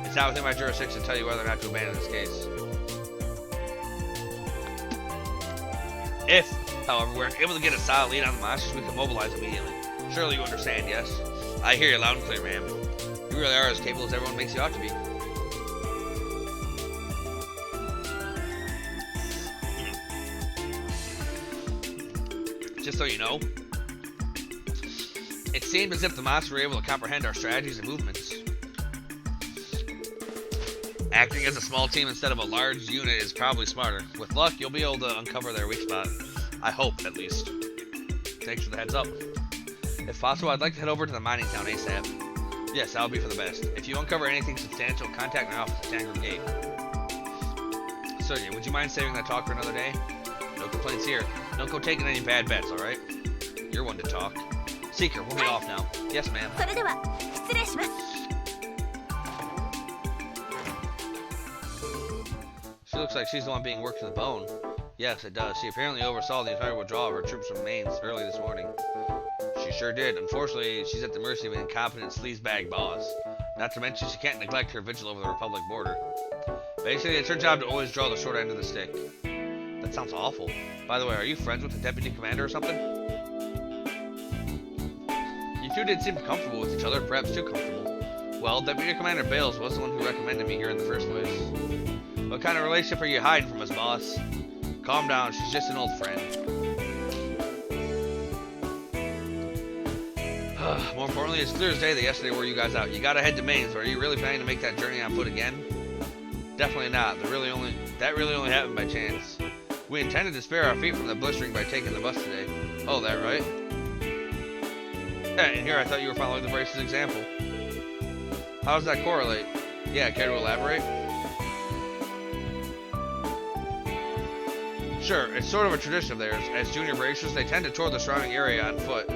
It's not within my jurisdiction to tell you whether or not to abandon this case. If, however, we're able to get a solid lead on the monsters, we can mobilize immediately. Surely you understand, yes? I hear you loud and clear, ma'am. You really are as capable as everyone makes you out to be. Just so you know, it seemed as if the monsters were able to comprehend our strategies and movements. Acting as a small team instead of a large unit is probably smarter. With luck, you'll be able to uncover their weak spot. I hope, at least. Thanks for the heads up. If possible, I'd like to head over to the mining town ASAP. Yes, that would be for the best. If you uncover anything substantial, contact my office at Tangrim Gate. Sergey, would you mind saving that talk for another day? No complaints here. Don't go taking any bad bets, alright? You're one to talk. Seeker, we'll be off now. Yes, ma'am. She looks like she's the one being worked to the bone. Yes, it does. She apparently oversaw the entire withdrawal of her troops from Mainz early this morning. She sure did. Unfortunately, she's at the mercy of an incompetent sleazebag boss. Not to mention, she can't neglect her vigil over the Republic border. Basically, it's her job to always draw the short end of the stick. That sounds awful. By the way, are you friends with the deputy commander or something? You two did seem comfortable with each other, perhaps too comfortable. Well, Deputy Commander Bales was the one who recommended me here in the first place. What kind of relationship are you hiding from us, boss? Calm down, she's just an old friend. More importantly, it's clear as day that yesterday wore you guys out. You gotta head to Mainz, but are you really planning to make that journey on foot again? Definitely not. That really only happened by chance. We intended to spare our feet from the blistering by taking the bus today. Oh, that right? Hey, and here I thought you were following the brace's example. How does that correlate? Yeah, care to elaborate? Sure, it's sort of a tradition of theirs. As junior bracers, they tend to tour the surrounding area on foot.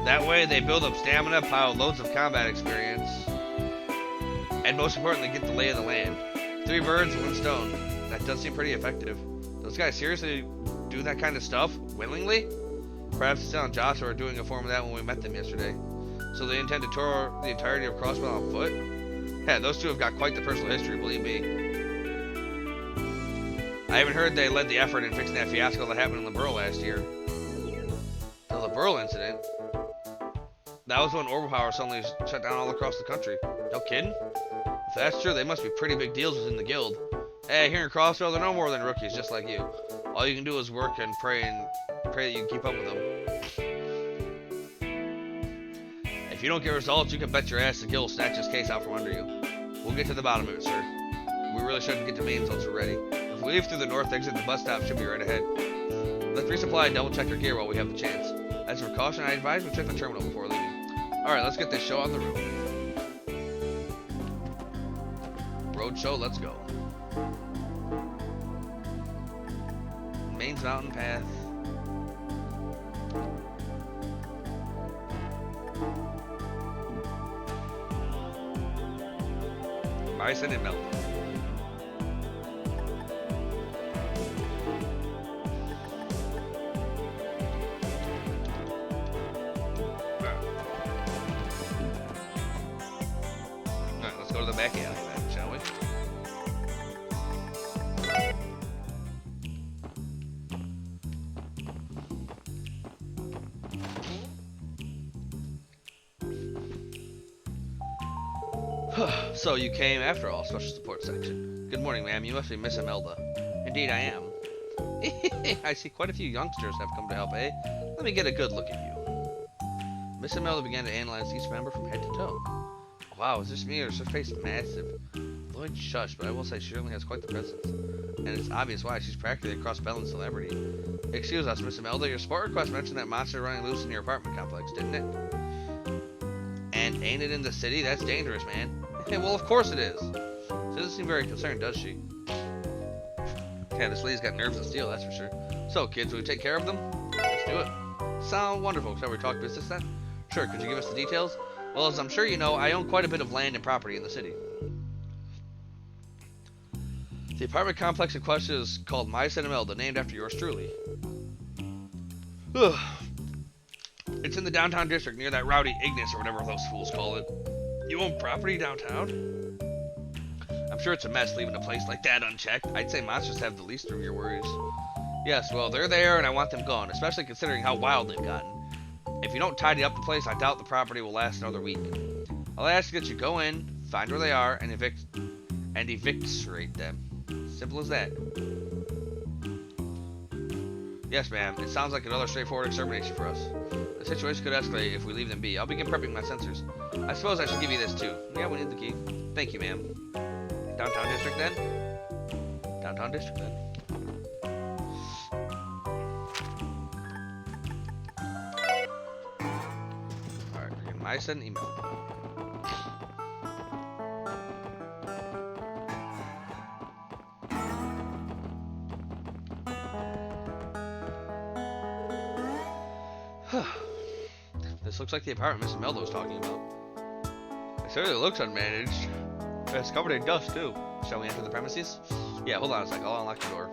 That way, they build up stamina, pile loads of combat experience, and most importantly, get the lay of the land. 3 birds, 1 stone. That does seem pretty effective. Those guys seriously do that kind of stuff? Willingly? Perhaps Estelle and Joshua were doing a form of that when we met them yesterday. So they intend to tour the entirety of Crossbell on foot? Yeah, those two have got quite the personal history, believe me. I even heard they led the effort in fixing that fiasco that happened in Liberl last year. The Liberl incident? That was when Orbipower suddenly shut down all across the country. No kidding? If that's true, they must be pretty big deals within the guild. Hey, here in Crossbell, they're no more than rookies, just like you. All you can do is work and pray that you can keep up with them. If you don't get results, you can bet your ass the guild will snatch this case out from under you. We'll get to the bottom of it, sir. We really shouldn't get to Mainz until we're ready. If we leave through the north exit, the bus stop should be right ahead. Let's resupply and double check our gear while we have the chance. As a precaution, I advise we check the terminal before leaving. Alright, let's get this show on the road. roadshow. Let's go. Maine's Mountain Path. Bison and Melton. Alright, let's go to the back alley then, shall we? So you came after all, Special Support Section. Good morning, ma'am. You must be Miss Imelda. Indeed, I am. I see quite a few youngsters have come to help, eh? Let me get a good look at you. Miss Imelda began to analyze each member from head to toe. Wow, is this me or is her face massive? Lloyd shush, but I will say she certainly has quite the presence. And it's obvious why. She's practically a cross-Bellin celebrity. Excuse us, Miss Imelda. Your support request mentioned that monster running loose in your apartment complex, didn't it? And ain't it in the city? That's dangerous, man. Hey, well, of course it is. She doesn't seem very concerned, does she? Yeah, this lady's got nerves of steel, that's for sure. So, kids, will we take care of them? Let's do it. Sound wonderful. Shall we talk business then? Sure, could you give us the details? Well, as I'm sure you know, I own quite a bit of land and property in the city. The apartment complex in question is called My St. Imelda, named after yours truly. It's in the downtown district near that rowdy Ignis or whatever those fools call it. You own property downtown? I'm sure it's a mess leaving a place like that unchecked. I'd say monsters have the least of your worries. Yes, well, they're there and I want them gone, especially considering how wild they've gotten. If you don't tidy up the place, I doubt the property will last another week. I'll ask that you go in, find where they are, and evicturate them. Simple as that. Yes, ma'am. It sounds like another straightforward extermination for us. The situation could escalate if we leave them be. I'll begin prepping my sensors. I suppose I should give you this too. Yeah, we need the key. Thank you, ma'am. Downtown district then? Downtown district then. Alright, my send email. This looks like the apartment Miss Imelda was talking about. It certainly looks unmanaged. It's covered in dust too. Shall we enter the premises? Yeah, hold on a sec. I'll unlock the door.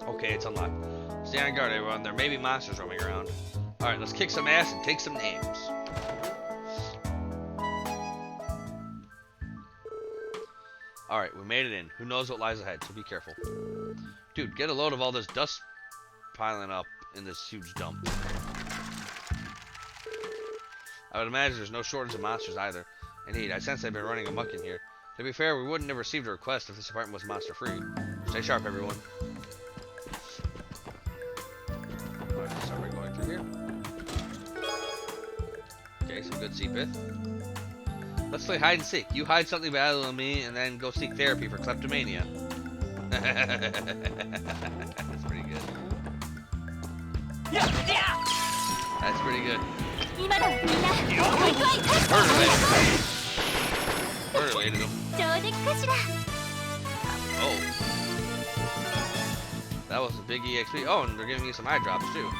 Okay, it's unlocked. Stay on guard, everyone. There may be monsters roaming around. Alright, let's kick some ass and take some names. Alright, we made it in. Who knows what lies ahead, so be careful. Dude, get a load of all this dust piling up in this huge dump. I would imagine there's no shortage of monsters either. Indeed, I sense they've been running amok in here. To be fair, we wouldn't have received a request if this apartment was monster-free. Stay sharp, everyone. Alright, so we're going through here. Okay, some good Seepith. Let's play hide and seek. You hide something valuable in me, and then go seek therapy for kleptomania. That's pretty good. That's pretty good. Murder-lated him. Oh. That was a big EXP. Oh, and they're giving me some eye drops too.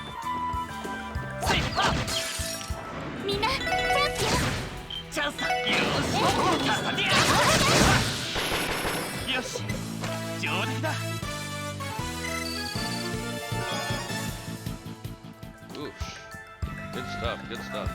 Oof. Good stuff, good stuff.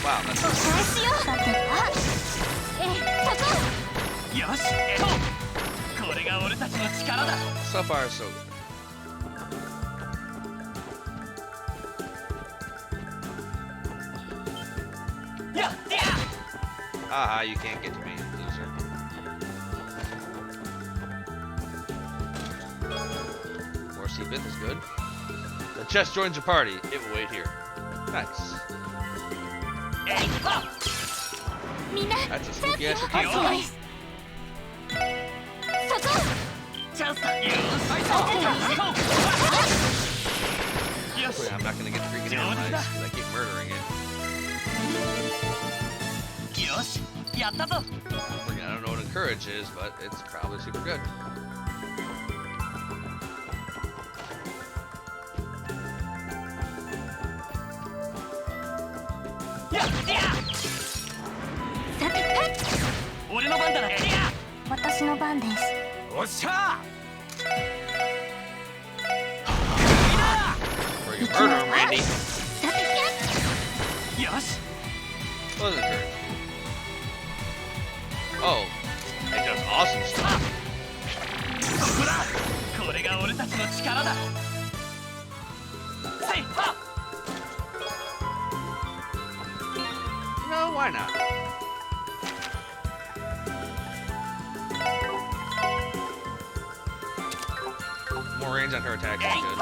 Wow, that's so far so good. Haha, you can't get to me, loser. More Seabith is good. The chest joins your party. It will wait here. Nice. That's a spooky ass routine. I'm not gonna get freaking analyzed because I keep murdering it. Freaking, I don't know what encourage is, but it's probably super good. Freaking murder him, Randy. What is encourage? Oh, it does awesome stuff. No, why not? More range on her attack is good.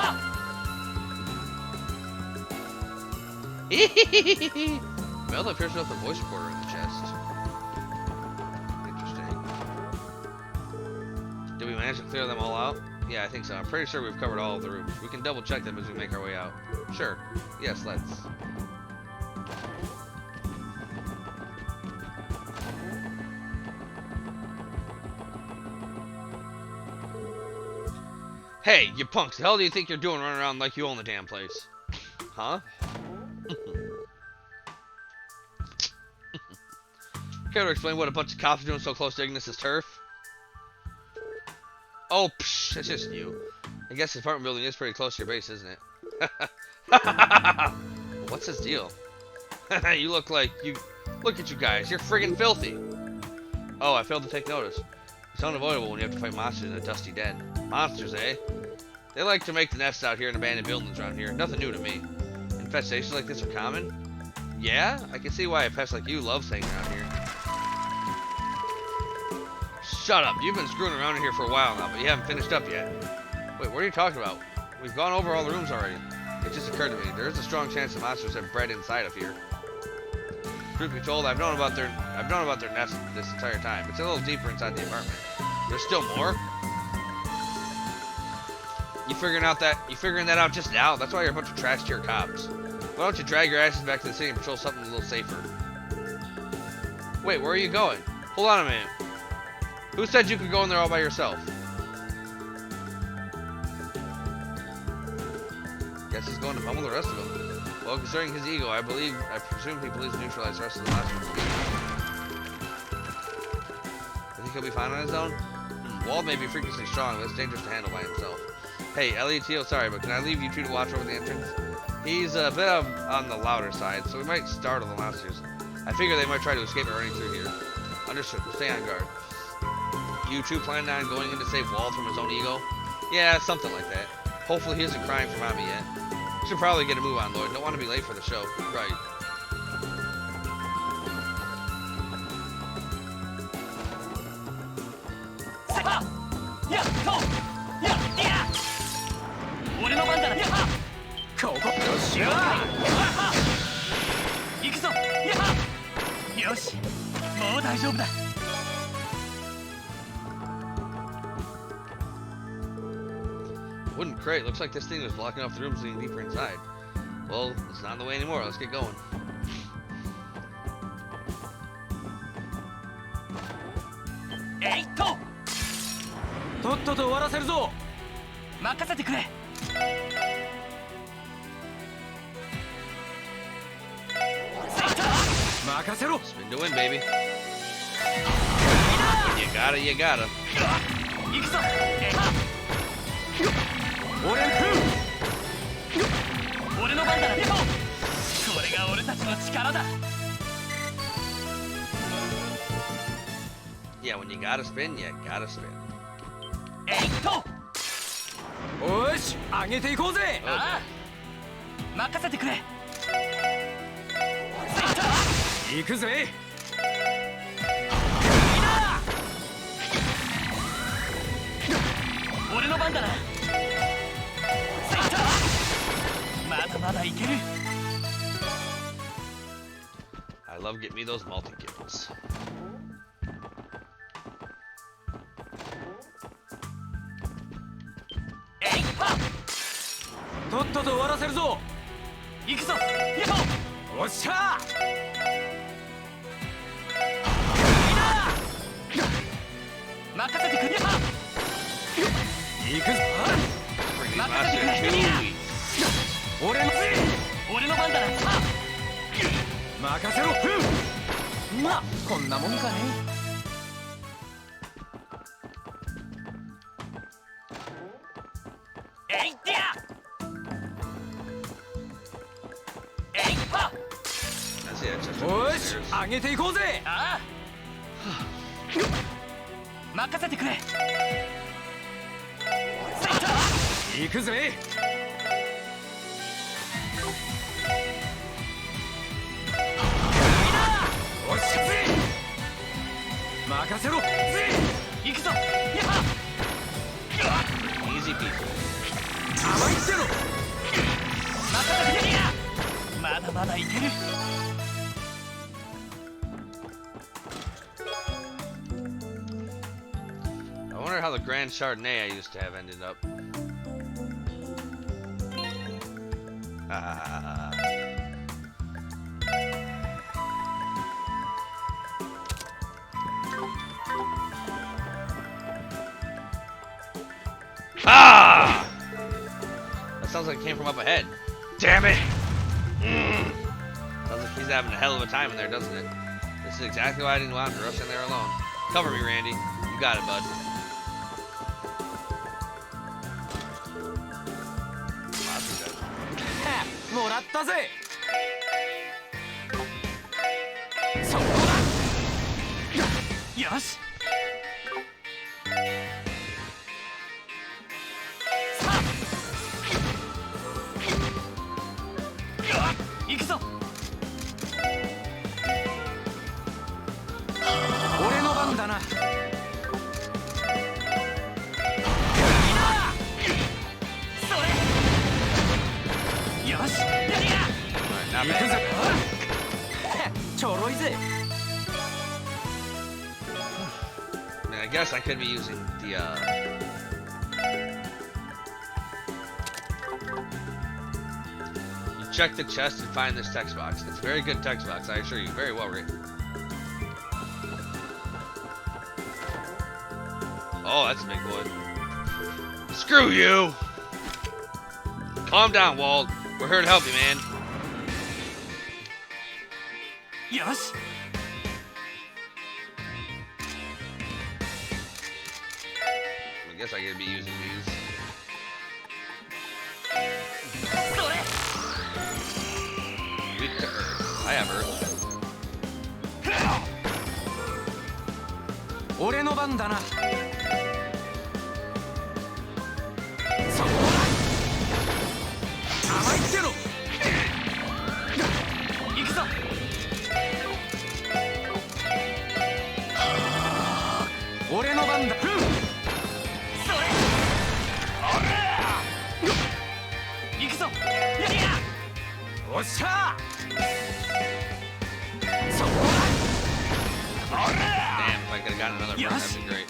Melda appears to have the voice recorder in the chest. Interesting. Did we manage to clear them all out? Yeah, I think so. I'm pretty sure we've covered all of the rooms. We can double check them as we make our way out. Sure. Yes, let's. Hey, you punks, the hell do you think you're doing running around like you own the damn place? Huh? Care to explain what a bunch of cops are doing so close to Ignis's turf? Oh, psh, that's just you. I guess the apartment building is pretty close to your base, isn't it? What's his deal? You look like you... Look at you guys, you're friggin' filthy. Oh, I failed to take notice. It's unavoidable when you have to fight monsters in a dusty den. Monsters, eh? They like to make the nests out here in abandoned buildings around here. Nothing new to me. Infestations like this are common? Yeah? I can see why a pest like you loves hanging around here. Shut up. You've been screwing around in here for a while now, but you haven't finished up yet. Wait, what are you talking about? We've gone over all the rooms already. It just occurred to me. There is a strong chance the monsters have bred inside of here. Truth be told, I've known about their nest this entire time. It's a little deeper inside the apartment. There's still more? You figuring that out just now? That's why you're a bunch of trash tier cops. Why don't you drag your asses back to the city and patrol something a little safer? Wait, where are you going? Hold on a minute. Who said you could go in there all by yourself? Guess he's going to pummel the rest of them. Well, concerning his ego, I presume he believes to neutralize the rest of the monsters. I think he'll be fine on his own? Wald may be freakishly strong, but it's dangerous to handle by himself. Hey, Elliotio, sorry, but can I leave you two to watch over the entrance? He's a bit on the louder side, so we might startle the monsters. I figure they might try to escape by running through here. Understood. Stay on guard. You two plan on going in to save Wald from his own ego? Yeah, something like that. Hopefully he isn't crying for mommy yet. Should probably get a move on, Lloyd. Don't want to be late for the show. Right. Wooden crate. Looks like this thing was blocking off the rooms leading deeper inside. Well, it's not in the way anymore. Let's get going. Spin to win, baby. You gotta, you gotta. Yeah, when you gotta spin, you gotta spin. 俺の番だな。さあまだまだいける。 I love getting me those multi kills. えいはっとっとと終わらせるぞ。行くぞ。やっほ。おっしゃー。任せてくれ。やっは。行くぞ。 Bring these 任 monsters せてくれ。 too weak. 俺の番だな。さあ任せろ。まあこんなもんかね。えいってや。えいは。 That's it. That's just おし monsters. 上げていこうぜ。ああ任せてくれ。行くぜ。おっしゃぜ。任せろぜ。行くぞ。やは。 Easy peasy. 甘いってろ。任せてくれや。まだまだいける。 I wonder how the Grand Chardonnay I used to have ended up. Ah. Ah! That sounds like it came from up ahead. Damn it! Sounds like he's having a hell of a time in there, doesn't it? This is exactly why I didn't want him to rush in there alone. Cover me, Randy. You got it, bud. Monster's dead. もらったぜ。そこだ。よし。さあ。行くぞ。俺の番だな。よし。やりや。 Not 行く bad. ぜ。ちょろいぜ。 I mean, I guess I could be using the, You check the chest and find this text box. It's a very good text box, I assure you. Very well written. Oh, that's a big boy. Screw you! Calm down, Walt. We're here to help you, man. よし。 I guess I could be using these. それ。 Weak to Earth. I have Earth. 俺の番だな。そこだ。甘いってろ。行くぞ。俺の番だ。それ。行くぞ。やりや。おっしゃー。そこだ。 Damn, if I could have gotten another burn, Yes. that'd be great.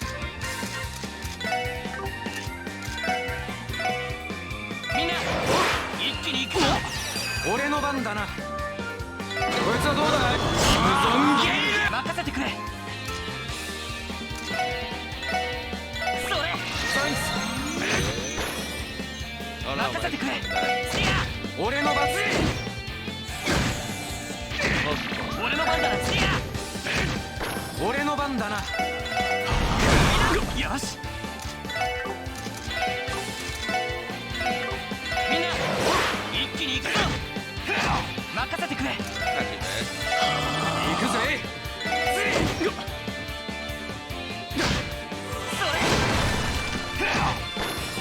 みんな一気に行くぞ。俺の番だな。こいつはどうだい。キムゾンゲイル。任せてくれ。それ。サイス。 Oh no, 任せてくれ。 my- シア。俺の番。 Close. 俺の番だな。シア。俺の番だな。よし。みんな一気に行くぞ。任せてくれ。 Not too bad. 行くぜ。それ。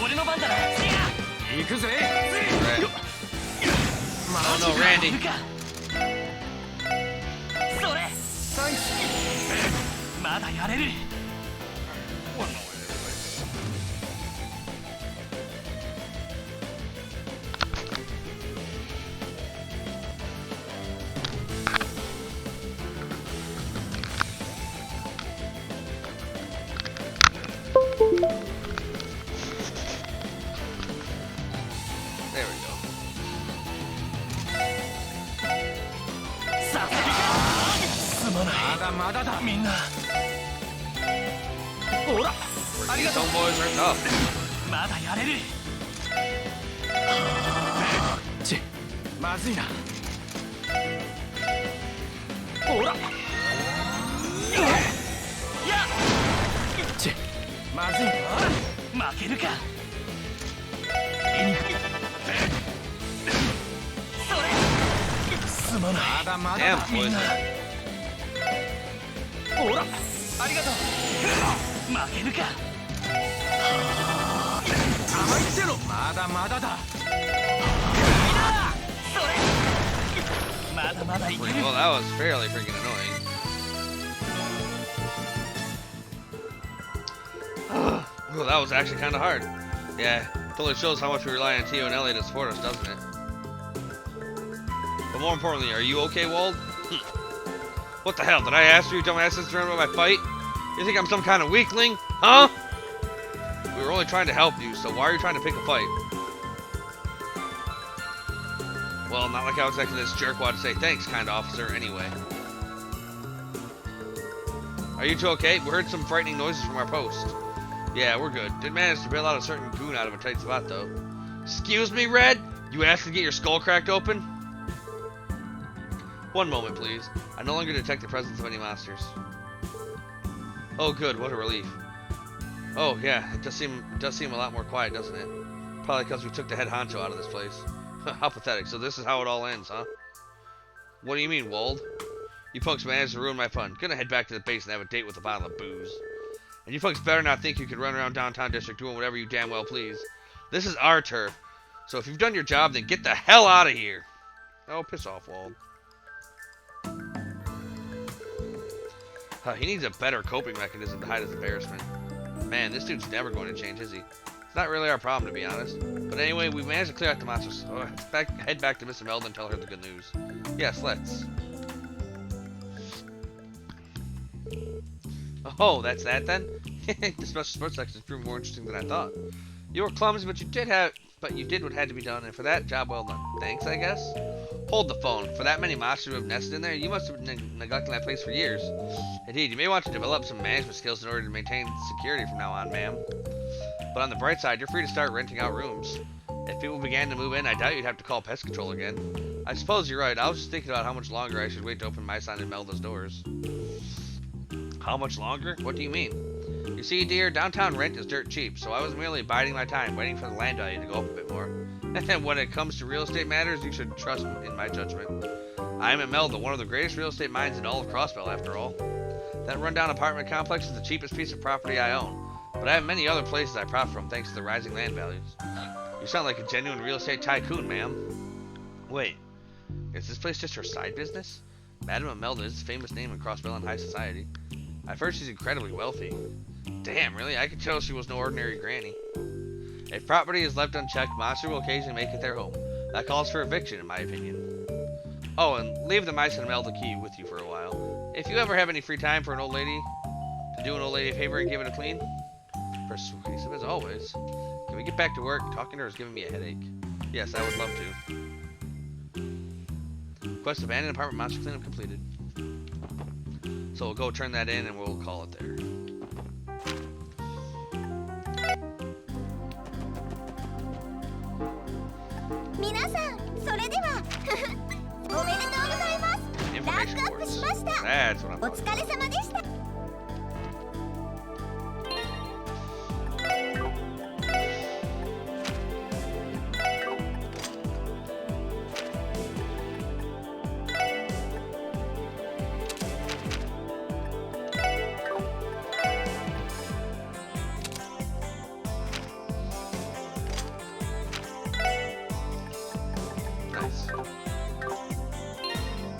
俺の番だな。行くぜ。 Right. マ Oh ジ no, か。 Randy. それ。サイス。まだやれる。There we go. さすまないまだまだだみんなほらありが These とう homeboys are tough. まだやれるちまずいなほらやちまずいな負けるか言いにくいそれすまないまだまだ Damn, だみんな poison. ほらありがとう負けるか甘いってろまだまだだそれまだまだいける Well, that was fairly freaking annoying. Well, that was actually kind of hard. Yeah, totally shows how much we rely on Tio and Ellie to support us, doesn't it? But more importantly, are you okay, Wald? What the hell? Did I ask you dumbasses to remember my fight? You think I'm some kind of weakling? Huh? We were only trying to help you, so why are you trying to pick a fight? Well, not like I was expecting this jerkwad to say thanks, kind officer, anyway. Are you two okay? We heard some frightening noises from our post. Yeah, we're good. Did manage to bail out a certain goon out of a tight spot, though. Excuse me, Red? You asked to get your skull cracked open? One moment, please. I no longer detect the presence of any monsters. Oh, good. What a relief. Oh, yeah. It does seem a lot more quiet, doesn't it? Probably because we took the head honcho out of this place. How pathetic. So this is how it all ends, huh? What do you mean, Wald? You folks managed to ruin my fun. Gonna head back to the base and have a date with a bottle of booze. And you folks better not think you could run around downtown district doing whatever you damn well please. This is our turf. So if you've done your job, then get the hell out of here. Oh, piss off, Wald. He needs a better coping mechanism to hide his embarrassment. Man, this dude's never going to change, is he? It's not really our problem, to be honest. But anyway, we managed to clear out the monsters. So let's head back to Miss Imelda and tell her the good news. Yes, let's. Oh, that's that then? The special sports section proved more interesting than I thought. You were clumsy, but you did what had to be done, and for that, job well done. Thanks, I guess? Hold the phone. For that many monsters who have nested in there, you must have been neglecting that place for years. Indeed, you may want to develop some management skills in order to maintain security from now on, ma'am. But on the bright side, you're free to start renting out rooms. If people began to move in, I doubt you'd have to call pest control again. I suppose you're right. I was just thinking about how much longer I should wait to open my sign and Imelda's doors. How much longer? What do you mean? You see, dear, downtown rent is dirt cheap, so I was merely biding my time, waiting for the land value to go up a bit more. And when it comes to real estate matters, you should trust in my judgment. I am Imelda, one of the greatest real estate minds in all of Crossbell, after all. That rundown apartment complex is the cheapest piece of property I own, but I have many other places I profit from thanks to the rising land values. You sound like a genuine real estate tycoon, ma'am. Wait, is this place just her side business? Madame Imelda is a famous name in Crossbell and high society. I've heard she's incredibly wealthy. Damn, really? I could tell she was no ordinary granny. If property is left unchecked, monster will occasionally make it their home. That calls for eviction, in my opinion. Oh, and leave the mice and Imelda key with you for a while. If you ever have any free time for an old lady, to do an old lady a favor and give it a clean, persuasive as always. Can we get back to work? Talking to her is giving me a headache. Yes, I would love to. Quest abandoned apartment monster cleanup completed. So we'll go turn that in and we'll call it there. 皆さん、それではおめでとうございます。ランクアップしました。お疲れ様でした。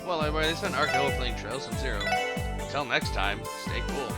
Well, everybody, this has been Ark Noah playing Trails Sub-Zero. Until next time, stay cool.